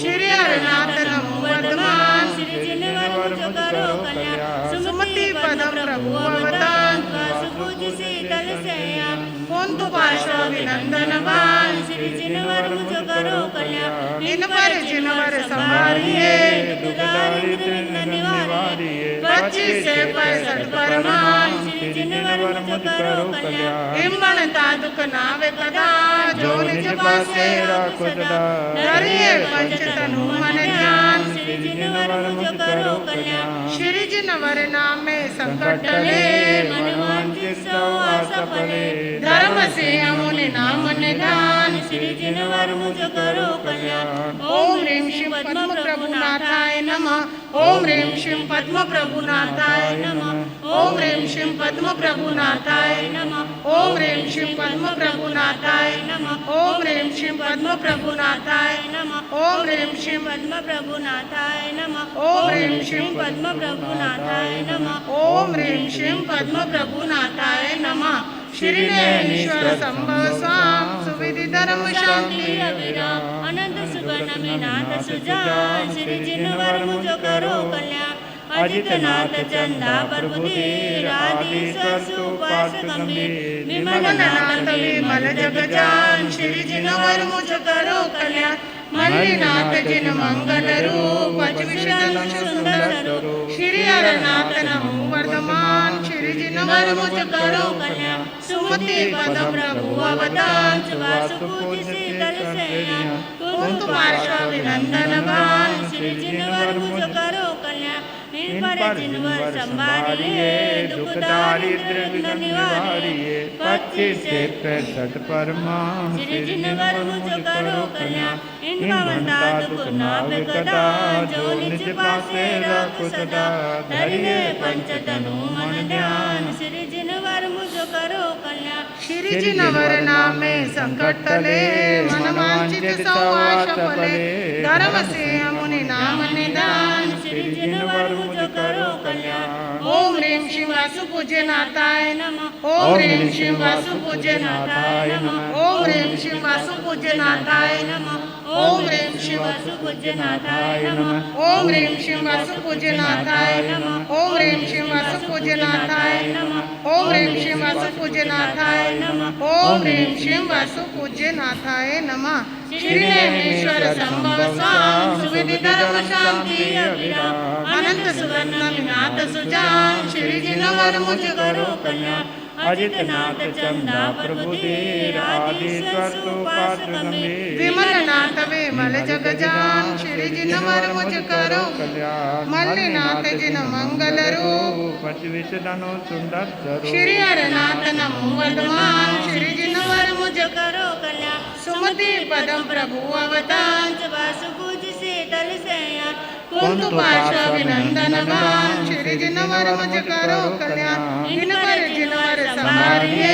A: श्री हरनाथ नमो वर्धमान
C: श्री जिनवर मुझ करो कल्याण
A: सुमति पद प्रभु अवतार
C: सुभुज शीतल सैया
A: कुंतु पार्श्व विनंदन बाण
C: श्री जिनवर मुझ करो कल्याण
A: इन पर जिनवर संभालिए
C: दुख दारिद्र निवारिए
A: 25 से 65 परमान
C: श्री जिनवर मुझ करो कल्याण
A: हिम्मणता दुख नावे कदा जो निज पासे
B: राखो सदा
A: धरिए पंच तनु मन ध्यान
C: श्री जिनवर मुझ करो कल्याण
A: श्री जिनवर नाम में संकट टले
C: मन वांछित सब आशा फले
A: धर्म से मुनि नाम निधान
C: श्री जिनवर मुझ करो कल्याण
A: ओम ह्रीं श्रीं पद्म प्रभुनाथाय नमः ओम ह्रीं श्रीं पद्म प्रभुनाथाय नमः ओम ह्रीं श्रीं पद्म प्रभुनाथाय नमः ओम ह्रीं श्रीं पद्म प्रभुनाथाय नमः ओम ह्रीं श्रीं पद्म प्रभुनाथाय नमः ओम ह्रीं श्रीं
C: पद्म प्रभुनाथाय नमः
A: ओम ह्रीं श्रीं
C: पद्म प्रभुनाथाय नमः
A: ओम ह्रीं श्रीं पद्म प्रभुनाथाय नमः श्री नेमीश्वर संभव स्वाम सुविधि धर्म शांति
C: अविराम अनंत सुवर्ण विनाथ सुजान श्री जिनवर मुझ करो कल्याण अजितनाथ चंदा प्रभुधीर आदिश्वर सुपार्श गंभीर
A: विमलनाथ विमल जगजान श्री जिनवर मुझ करो कल्याण मल्लिनाथ जिन मंगल रूप अच्युतन सुंदर श्री हरनाथ नमो वर्धमान श्री जिनवर मुझ करो कल्याण सुमति पद प्रभु अवतार
C: सुभुज शीतल सैया
A: कुंतु पार्श्व विनंदन बाण
C: श्री जिनवर मुझ करो कल्याण इन पर जिनवर संभालिए दुख दारिद्र विघ्न निवारिए
B: 25 से 65 परमान
C: श्री जिनवर मुझ करो कल्याण इन भवंता दुख नावे कदा जो निज पासे राखो सदा धरिए पंच तनु मन ध्यान श्री जिनवर मुझ करो कल्याण
A: श्री जिनवर नाम में संकट टले मन वांछित सब आशा फले धर्म से मुनि नाम निधान
C: श्री जिनवर मुझ करो कल्याण
A: ओम ह्रीं श्रीं वासु पूज्यनाथाय नमः ओम ह्रीं श्रीं वासु पूज्यनाथाय नमः ओम ह्रीं श्रीं वासु पूज्यनाथाय नमः ओम ह्रीं श्रीं वासु पूज्यनाथाय नमः ओम ह्रीं श्रीं वासु पूज्यनाथाय नमः ओम ह्रीं श्रीं वासु पूज्यनाथाय नमः ओम ह्रीं श्रीं वासु पूज्यनाथाय नमः ओम ह्रीं श्रीं वासु पूज्यनाथाय नमः श्री नेमीश्वर संभव स्वाम सुविधि धर्म शांति अविराम अनंत सुवर्ण विनाथ सुजान श्री जिनवर मुझ करो कल्याण
C: अजितनाथ चंदा प्रभुधीर आदिश्वर सुपार्श गंभीर
A: विमलनाथ विमल जगजान श्री जिनवर मुझ करो
B: कल्याण
A: मल्लिनाथ जिन मंगल रूप
B: अच्युतन सुंदर स्वरूप
A: श्री हरनाथ नमो वर्धमान श्री जिनवर मुझ
C: करो कल्याण
A: सुमति पदम प्रभु अवतार
C: सुभुज शीतल सैया
A: कुंतु पार्श्व विनंदन बाण श्री जिनवर मुझ करो कल्याण इन पर जिनवर संभालिए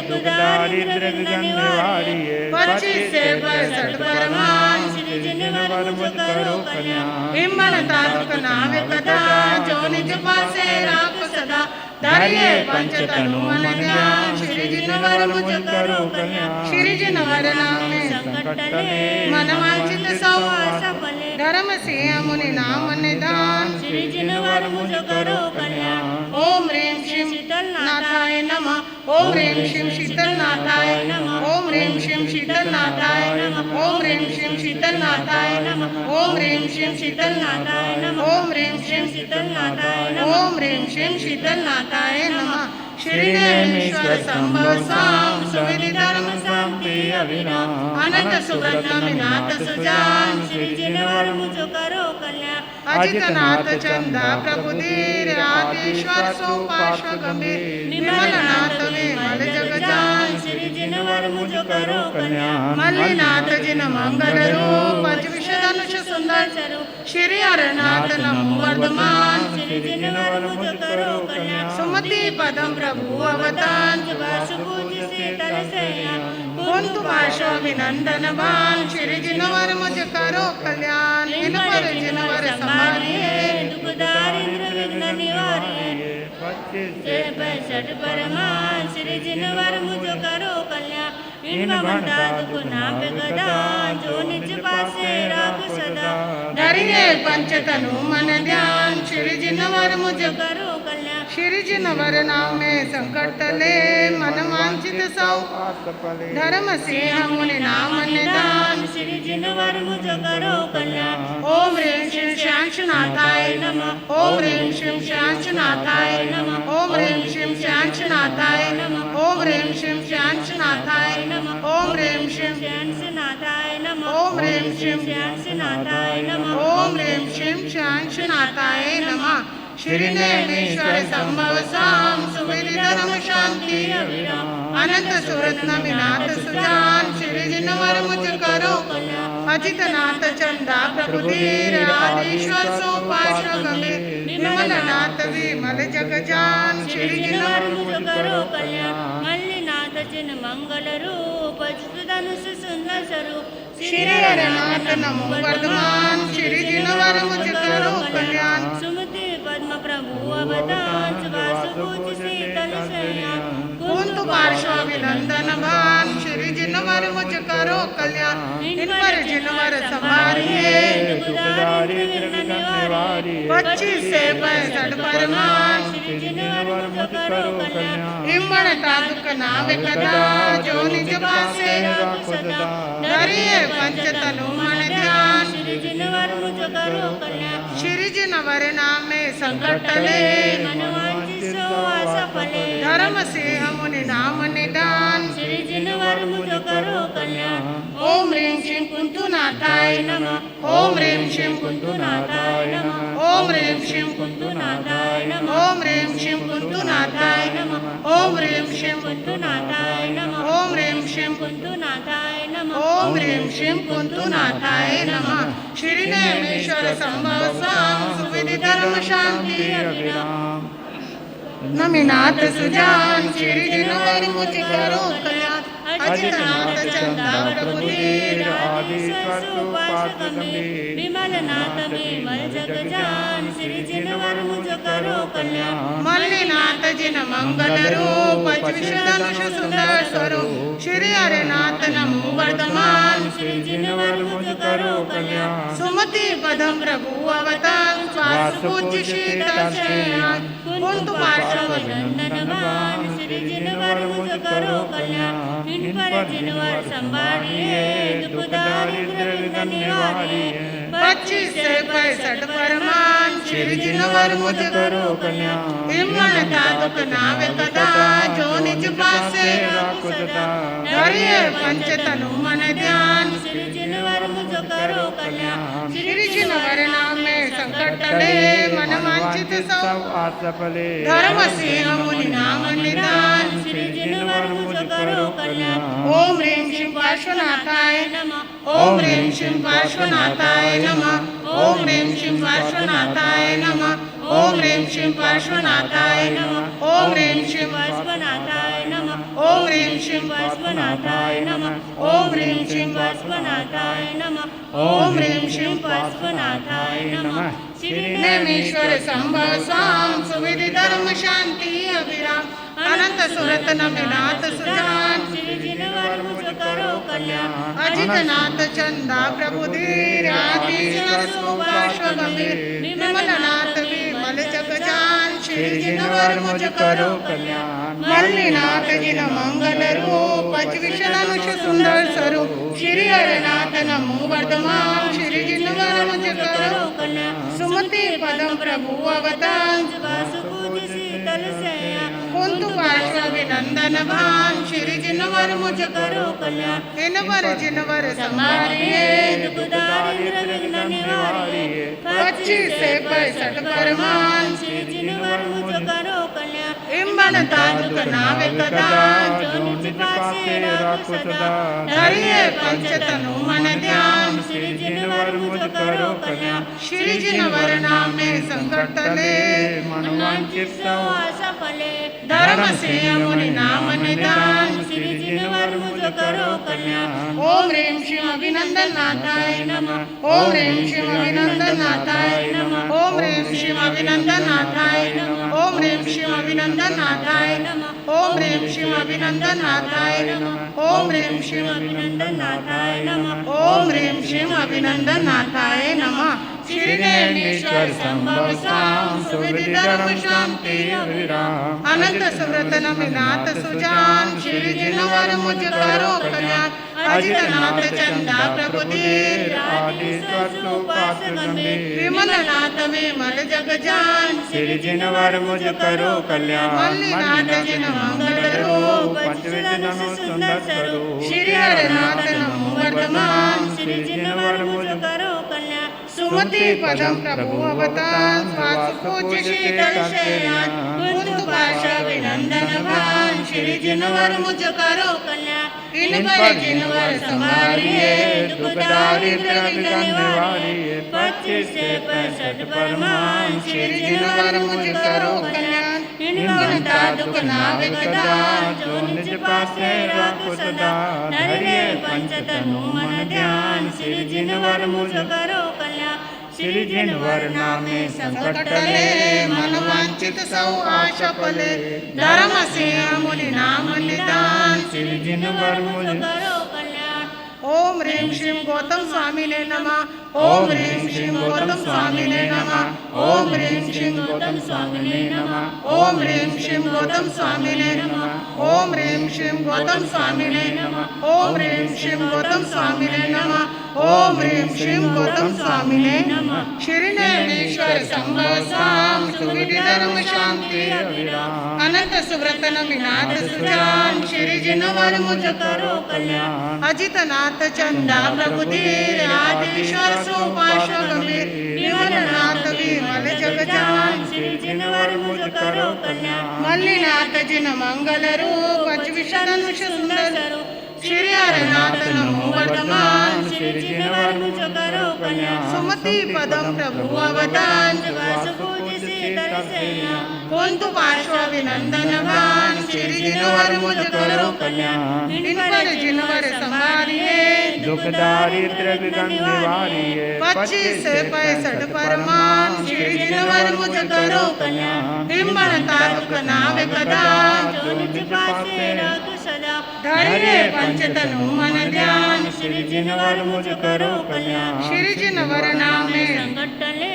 C: दुख दारिद्र विघ्न निवारिए
A: 25 से 65 परमान
C: श्री जिनवर मुझ करो कल्याण
A: हिम्मणता दुख नावे कदा जो निज पासे राख सदा धैर्य पंच तनु मन ध्यान श्री जिनवर मुझ करो कल्याण श्री जिनवर नाम में
C: संकट टले
A: मन वांछित सौ
C: आशा फले
A: धर्म सिंह मुनि नाम निदान
C: श्री जिनवर मुझ करो कल्याण
A: ओम ह्रीं श्रीं शीतलनाथाय नमः ओम ह्रीं श्रीं शीतलनाथाय नमः ओम ह्रीं श्रीं शीतलनाथाय नमः ओम ह्रीं श्रीं शीतलनाथाय नमः ओम ह्रीं श्रीं शीतलनाथाय नमः ओम ह्रीं श्रीं शीतलनाथाय नमः ओम ह्रीं श्रीं शीतलनाथाय नमः श्री नेमीश्वर संभव साम सुविधि धर्म शांति अभिराम अनंत सुब्रत नाथ सुजान
C: श्री जिनवर मुझ करो कल्याण
A: अजितनाथ चंदा प्रभुधीर आदिश्वर सोपाश्व गंभीर निर्मलनाथ विमल जगजान
C: श्री जिनवर मुझ करो कल्याण
A: मल्लिनाथ जिन मंगल रूप अजविष धनुष सुंदर स्वरूप श्री हरनाथ नमो वर्धमान
C: श्री जिनवर मुझ करो कल्याण
A: सुमति पदम प्रभु अवतान
C: पूज शीतल सैया
A: कुंतु भाषो विनंदन बान श्री जिनवर मुझ करो कल्याण इन पर जिनवर संभालिए
C: दुख दारिद्र विघ्न निवारिए 65 परमान श्री जिनवर मुझ करो कल्याण इनका बनता दुख नाम गदा जो निज पासे राख सदा
A: धैर्य पंच तनु मन ध्यान श्री जिनवर मुझ
C: करो कल्याण
A: श्री जिनवर नाम में संकट टले मन वांछित सौ धर्म सिंह मुनि नाम निदान
C: श्री जिनवर मुझ करो कल्याण
A: ओम ह्रीं श्रीं शांशनाथाय नमः ओम ह्रीं श्रीं शांशनाथाय नमः ओम ह्रीं श्रीं शांशनाथाय नमः ओम ह्रीं श्रीं शांशनाथाय नमः ओम ह्रीं श्रीं
C: श्यामनाथाय नमः
A: ओम ह्रीं श्रीं
C: श्यामनाथाय नमः
A: ओम ह्रीं श्रीं शांशनाथाय नमः श्री नेमीश्वर संभव साम सुविधि धर्म शांति अभिराम अनंत सुरत नमिनाथ सुजान श्री जिनवर मुझ करो अजितनाथ चंदा प्रभुधीर आदिश्वर सोपाश्व गंभीर निर्मलनाथ विमल जगजान श्री जिनवर
C: मुझ करो कल्याण मल्लिनाथ जिन मंगल रूप धनुष सुंदर स्वरूप
A: श्री हरनाथ नमो वर्धमान श्री जिनवर मुझ करो कल्याण
C: सुमति पद्म प्रभु अवतान वासुपूज शीतल सैया
A: कुंतु पार्श्व विनंदन भान श्री जिनवर मुझ करो कल्याण इन पर जिनवर संभालिए
C: दुख दारिद्र विघ्न निवारिए
A: 25 से 65 परमान
C: श्री जिनवर मुझ करो कल्याण
A: इमणता दुख नावे कदा जो निज पासे
C: राख सदा
A: धैर्य पंच तनु मन ध्यान
C: श्री जिनवर मुझ करो कल्याण
A: श्री जिनवर नाम में संकट टले
C: मनवांचित सो आशा फले
A: धर्म सिंह मुनि नाम निदान
C: श्री जिनवर मुझ करो कल्याण
A: ओम ह्रीं श्रीं कुंतुनाथाय नमः ओम ह्रीं श्रीं कुंतुनाथाय नमः ओम ह्रीं श्रीं
C: कुंतुनाथाय नमः
A: ओम ह्रीं श्रीं कुंतुनाथाय नमः ओम ह्रीं श्रीं
C: कुंतुनाथाय नमः
A: ओम ह्रीं श्रीं
C: कुंतुनाथाय नमः
A: ओम ह्रीं श्रीं कुंतुनाथाय नमः श्री नेमीश्वर संभव साम सुविधि धर्म शांति अभिराम नमिनाथ सुजान श्री जिनवर मुझ करो कल्याण अजितनाथ चंदा प्रभुधीर
B: आदिश्वर सोपाश्व गंभीर
C: विमलनाथ विमल जगजान श्री जिनवर मुझ करो कल्याण
A: मल्लिनाथ जिन मंगल रूप अजविष धनुष सुंदर स्वरूप श्री हरनाथ नमो वर्धमान
C: श्री जिनवर मुझ करो कल्याण
A: सुमति पदम प्रभु अवतान स्वासुपूज्य शीतल शयन कुंतु पार्श्व
C: नंदनवान श्री जिनवर मुझ करो कल्याण इन पर जिनवर संभालिए दुख दारिद्र विघ्न निवारिए
A: 25 से 65 परमान श्री जिनवर मुझ
B: करो कल्याण
A: इमणता दुख नावे कदा जो निज पासे
B: राख सदा
A: धैर्य पंच तनु मन ध्यान
C: श्री जिनवर मुझ करो कल्याण
A: श्री जिनवर नाम में संकट टले मन वांछित सब
B: आशा फले
A: धर्म सिंह मुनि नाम निदान
C: श्री जिनवर मुझ करो कल्याण
A: ओम ह्रीं श्रीं पार्श्वनाथाय
C: नमः
A: ओम ह्रीं श्रीं पार्श्वनाथाय नमः ओम ह्रीं श्रीं पार्श्वनाथाय नमः ओम ह्रीं श्रीं पार्श्वनाथाय नमः ओम ह्रीं श्रीं
C: पार्श्वनाथाय नमः
A: ओम ह्रीं श्रीं
C: पार्श्वनाथाय नमः
A: ओम ह्रीं श्रीं
C: पार्श्वनाथाय नमः
A: ओम ह्रीं श्रीं
C: पार्श्वनाथाय नमः
A: नेमीश्वर संभव स्वाम सुविधि धर्म शांति अभिराम अनंत सुरत नमिनाथ सुजान
C: श्री जिनवर मुझ करो कल्याण
A: अजितनाथ चंदा प्रभुधीर आदिश्वर सुभाष गंभीर विमलनाथ विमल जगजान श्री जिनवर मुझ करो
C: कल्याण
A: मल्लीनाथ जिन मंगल रूप विशलनुष सुंदर स्वरूप श्री हरनाथ नमो वर्धमान श्री जिनवर मुझ करो सुमति पदम प्रभु अवतार
C: वासुपूज शीतल सैया
A: कुंतु पार्श्वभिनंदन भान श्री जिनवर मुझ करो
C: कल्याण
A: इनवर जिनवर समारिये
C: दुख दारिद्र विघ्न निवारिये
A: 25 से 65 परमान
C: श्री जिनवर मुझ करो कल्याण
A: इम्बनता दुख नावे कदा
C: जो निज पासे राखो सदा
A: धरिये पंचतनु मन ध्यान
C: श्री जिनवर मुझ करो कल्याण
A: श्री जिनवर नामे संकट टले
C: मनवांचित सब आशा फले
A: धर्म से मुनि नाम निदान
C: श्री जिनवर मुझ करो कल्याण
A: ओम ह्रीं श्रीं अभिनंदन नाथाय नमः ओम ह्रीं श्रीं अभिनंदन नाथाय नमः ओम ह्रीं श्रीं अभिनंदन नाथाय नमः ओम ह्रीं श्रीं अभिनंदन नाथाय नमः ओम ह्रीं श्रीं अभिनंदन नाथाय नमः ओम ह्रीं श्रीं
C: अभिनंदन नाथाय नमः
A: ओम ह्रीं श्रीं अभिनंदन नाथाय नमः श्री नेमीश्वर संभव स्वाम सुविधि धर्म शांति अभिराम अनंत सुव्रत नमिनाथ सुजान श्री जिनवर मुझ करो कल्याण अजितनाथ चंदा प्रभुधीर
C: आदिश्वर सुपास गंभीर
A: विमलनाथ विमल जगजान
C: श्री जिनवर मुझ करो कल्याण
A: मल्लीनाथ जिन मंगल रूप
C: पंचविधनो सुंदर स्वरूप
A: श्री हरनाथ नमो वर्धमान
C: श्री जिनवर मुझ करो कल्याण
A: सुमति पदम प्रभु अवतार वासुपूज्य शीतल शयन कुंतु पार्श्वभिनंदन भान श्री जिनवर मुझ करो कल्याण इनवर जिनवर समारिये
C: दुख दारिद्र विघ्न निवारिये 25 से 65 परमान
A: श्री जिनवर मुझ करो कल्याण इनवरता दुख नावे कदा
C: जो निज पासे राखो सदा धैर्य पंचतनु मन ध्यान श्री जिनवर मुझ करो कल्याण श्री जिनवर नामे संकट टले
A: मन वांछित सौ आशा फले धर्म से मुनि नाम निदान
C: श्री जिनवर मुझ करो कल्याण
A: ओम ह्रीं श्रीं गौतम स्वामी ने नमः ओम ह्रीं श्रीं गौतम स्वामी ने नमः ओम ह्रीं श्रीं गौतम स्वामी ने नमः ओम ह्रीं श्रीं गौतम स्वामी ने नमः ओम ह्रीं श्रीं गौतम स्वामी ने नमः ओम ह्रीं श्रीं गौतम स्वामी ने नमः ओम ह्रीं श्रीं गौतम स्वामी ने नमः श्री नेमीश्वर संभव स्वाम सुविधि धर्म शांति
C: अभिराम
A: अनंत सुव्रत नमिनाथ सुजान श्री जिनवर मुझ करो
C: कल्याण
A: अजितनाथ चंदा प्रभुधीर आदिश्वर सुपाश गंभीर विमलनाथ विमल जगजान
C: श्री जिनवर मुझ करो कल्याण
A: मल्लीनाथ जिन मंगल रूप विशदनुष सुंदर स्वरूप श्री हरनाथ नमो वर्धमान
C: श्री जिनवर मुझ करो कल्याण
A: सुमति पदम प्रभु अवतार
C: वासुपूज शीतल सैया
A: कुंतु पार्श्वभिनंदन भान श्री जिनवर मुझ करो
C: कल्याण
A: इनवर जिनवर समारिये
C: दुख दारिद्र विघ्न निवारिये
A: 25 से 65 परमान श्री जिनवर मुझ करो
C: कल्याण
A: हिम्मणता दुख नावे कदा
C: जो निज पासे राखो सदा
A: धैर्य पंचतनु मन ध्यान
C: श्री जिनवर मुझ करो कल्याण
A: श्री जिनवर नामे
C: संकट टले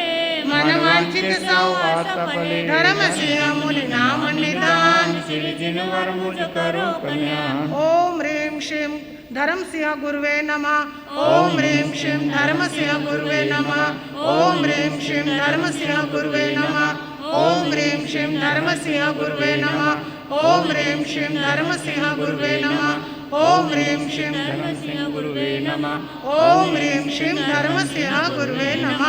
A: मन वांछित सौ
C: आशा फले
A: धर्म सिंह मुनि नाम निदान
C: श्री जिनवर मुझ करो कल्याण
A: ओम ह्रीं श्रीं धर्म सिंह गुरुवे नमः ओम ह्रीं श्रीं धर्म सिंह गुरुवे नमः ओम ह्रीं श्रीं धर्म सिंह गुरुवे नमः ओम ह्रीं श्रीं धर्म सिंह गुरुवे नमः ओम ह्रीं श्रीं धर्म सिंह गुरुवे नमः ओम ह्रीं श्रीं
C: धर्म सिंह गुरुवे नमः
A: ओम ह्रीं श्रीं धर्म सिंह गुरुवे नमः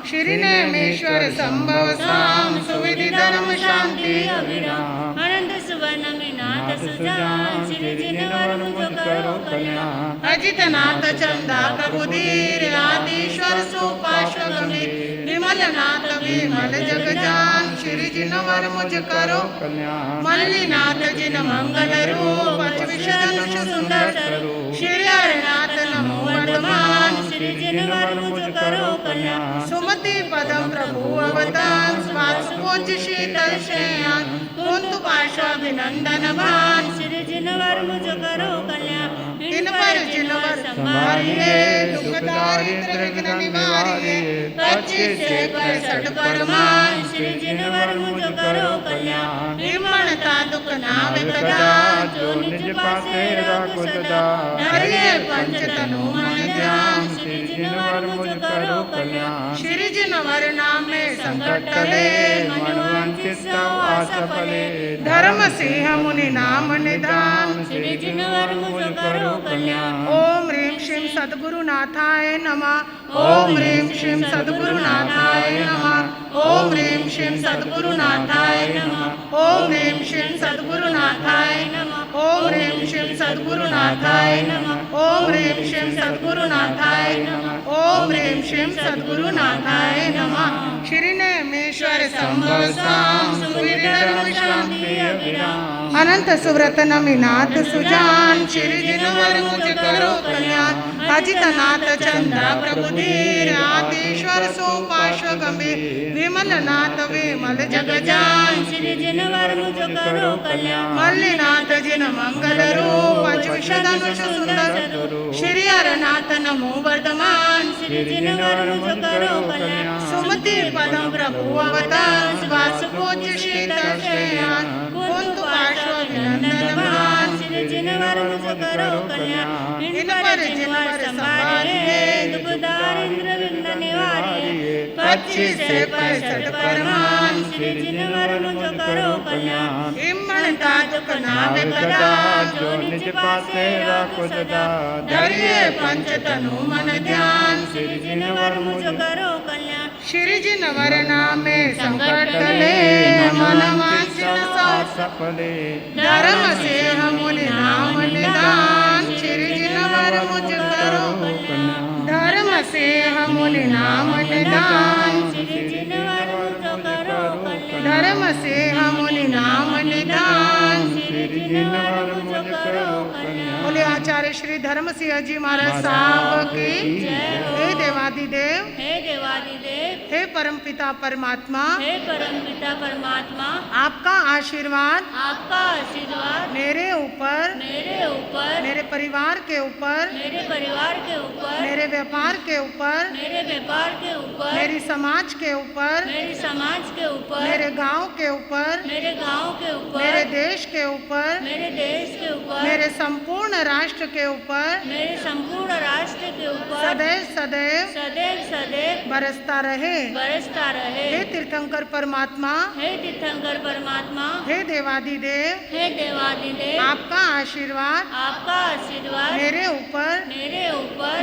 A: श्री नेमीश्वर संभव स्वाम सुविधि धर्म शांति
C: अभिराम अनंत सुवर्ण मीनाथ सुजान श्री जिनवर मुझ करो कल्याण
A: अजितनाथ चंदा प्रभुधीर आदिश्वर सुपाश गंभीर विमलनाथ विमल जगजान श्री जिनवर मुझ करो
B: कल्याण
A: मल्लीनाथ जिन मंगल रूप विषधनुष सुंदर स्वरूप श्री हरनाथ नमो वर्धमान
C: श्री जिनवर मुझ करो कल्याण
A: सुमति पदम प्रभु अवतार स्वास पूज्य शीतल शयन कुंतु पाशाभिनंदन भान
C: श्री जिनवर मुझ करो कल्याण
A: इन पर जिनवर संभारिये दुख दारिद्र विघ्न निवारिये 25 से 65 परमान
C: श्री जिनवर मुझ करो कल्याण
A: विमणता दुख नावे कदा
C: जो निज पासे राखो सदा
A: धरिये पंच तनु मन ध्यान
C: श्री जिनवर मुझ करो कल्याण
A: श्री जिनवर नाम में संकट
B: कले
A: टले
B: मनवांचित सब आशा फले
A: धर्म सिंह मुनि नाम निधान
C: श्री जिनवर मुझ करो कल्याण
A: ओम ह्रीं श्रीं सद्गुरुनाथाय नमः ओम ह्रीं श्रीं सद्गुरुनाथाय नमः ओम ह्रीं श्रीं सद्गुरुनाथाय नमः ओम ह्रीं श्रीं सद्गुरुनाथाय नमः ओम ह्रीं श्रीं सद्गुरुनाथाय नमः ओम ह्रीं श्रीं सद्गुरुनाथाय नमः ओम ह्रीं श्रीं सद्गुरुनाथाय नमः श्री नेमेश्वर संभव साम सुविरल शांति अभिराम अनंत सुव्रत नमिनाथ सुजान श्री जिनवर मुझ करो कल्याण अजितनाथ चंद्र प्रभुधीर आदिश्वर सोपाश्व गंभीर विमल नाथ विमल जगजान
C: श्री जिनवर मुझ करो कल्याण
A: मल्लीनाथ जिन मंगल रूप पंचविशधनुष सुंदर श्री हरनाथ नमो वर्धमान
C: श्री जिनवर मुझ करो कल्याण
A: सुमति पदम प्रभु अवतार स्वास पूज्य शीतल शयन कुंतु पार्श्वभिनंदन भान
C: श्री जिनवर मुझ करो कल्याण इन पर जिनवर संभारिये दुख दारिद्र विघ्न निवारिये
A: 25 से 65 परमान
C: श्री जिनवर मुझ करो कल्याण
A: हिम्मणता दुख नावे कदा
B: जो निज पासे राखो सदा
A: धरिये पंच तनु मन ध्यान
C: श्री जिनवर मुझ करो कल्याण
A: श्री जिनवर नाम में संकट टले मन वांछित सब
B: सफले
A: धर्म से मुनि नाम निदान श्री जिनवर मुझ करो धर्म से मुनि नाम निदान
C: श्री जिनवर मुझ करो कल्याण
A: धर्म से मुनि नाम निदान
C: श्री जिनवर मुझ करो कल्याण
A: बोले आचार्य श्री धर्म सिंह जी महाराज साहब की हे देवादिदेव
C: हे देवादिदेव
A: हे परमपिता परमात्मा
C: हे परमपिता परमात्मा
A: आपका आशीर्वाद
C: आपका आशीर्वाद
A: मेरे ऊपर
C: मेरे
A: परिवार के ऊपर
C: मेरे परिवार के ऊपर
A: मेरे व्यापार के ऊपर
C: मेरे व्यापार के ऊपर
A: मेरी समाज के ऊपर
C: मेरे समाज के ऊपर
A: मेरे गांव के ऊपर
C: मेरे गांव के ऊपर
A: मेरे देश के ऊपर
C: मेरे देश के ऊपर
A: मेरे संपूर्ण राष्ट्र के ऊपर
C: मेरे संपूर्ण राष्ट्र के ऊपर
A: सदैव सदैव
C: सदैव सदैव
A: बरसता रहे
C: बरसता रहे
A: हे तीर्थंकर परमात्मा
C: हे तीर्थंकर परमात्मा
A: हे देवादिदेव
C: हे देवादिदेव
A: आपका आशीर्वाद
C: आपका आशीर्वाद
A: मेरे ऊपर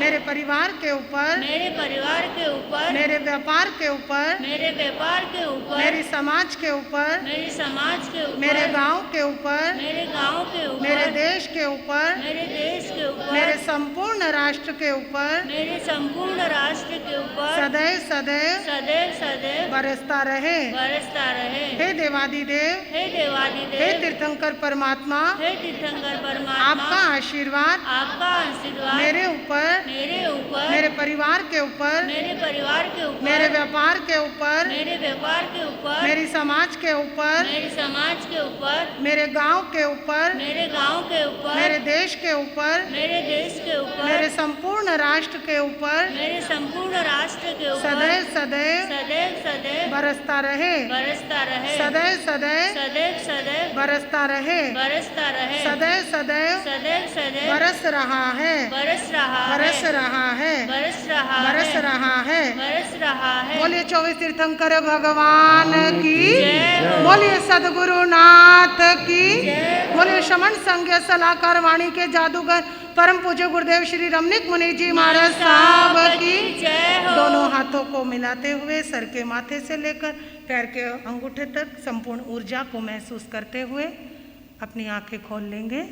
C: मेरे
A: परिवार के ऊपर
C: मेरे परिवार के ऊपर
A: मेरे व्यापार के ऊपर
C: मेरे व्यापार के ऊपर
A: मेरी समाज के ऊपर
C: मेरी समाज के ऊपर
A: मेरे गांव के ऊपर
C: मेरे गांव के ऊपर
A: मेरे देश के ऊपर
C: मेरे देश के ऊपर
A: मेरे संपूर्ण राष्ट्र के ऊपर
C: मेरे संपूर्ण राष्ट्र के ऊपर
A: सदैव सदैव
C: सदैव सदैव
A: बरसता रहे
C: बरसता रहे
A: हे देवादिदेव
C: हे देवादिदेव
A: हे तीर्थंकर परमात्मा
C: हे तीर्थंकर परमात्मा
A: आपका आशीर्वाद
C: आपका आशीर्वाद
A: मेरे ऊपर
C: मेरे
A: परिवार के ऊपर
C: मेरे परिवार के ऊपर
A: मेरे व्यापार के ऊपर
C: मेरे व्यापार के ऊपर
A: मेरी समाज के ऊपर
C: मेरी समाज के ऊपर
A: मेरे गांव के ऊपर
C: मेरे गांव के ऊपर
A: मेरे देश के ऊपर
C: मेरे देश के ऊपर
A: मेरे संपूर्ण राष्ट्र के ऊपर
C: मेरे संपूर्ण राष्ट्र के ऊपर
A: सदैव सदैव
C: सदैव सदैव
A: बरसता रहे
C: बरसता रहे
A: सदैव सदैव
C: सदैव सदैव
A: बरसता रहे
C: बरसता रहे
A: सदैव सदैव
C: सदैव सदैव
A: बरस रहा है
C: बरस रहा
A: बरस रहा है
C: बरस रहा
A: बरस रहा है
C: बरस रहा है
A: बोलिए 24 तीर्थंकर भगवान की
C: जय हो।
A: बोलिए सदगुरुनाथ की बोलिए शमन संघ सलाहकार वाणी के जादूगर परम पूज्य गुरुदेव श्री रमणीक मुनि जी महाराज साहब की
C: जय हो।
A: दोनों हाथों को मिलाते हुए सर के माथे से लेकर पैर के अंगूठे तक संपूर्ण ऊर्जा को महसूस करते हुए अपनी आंखें खोल लेंगे।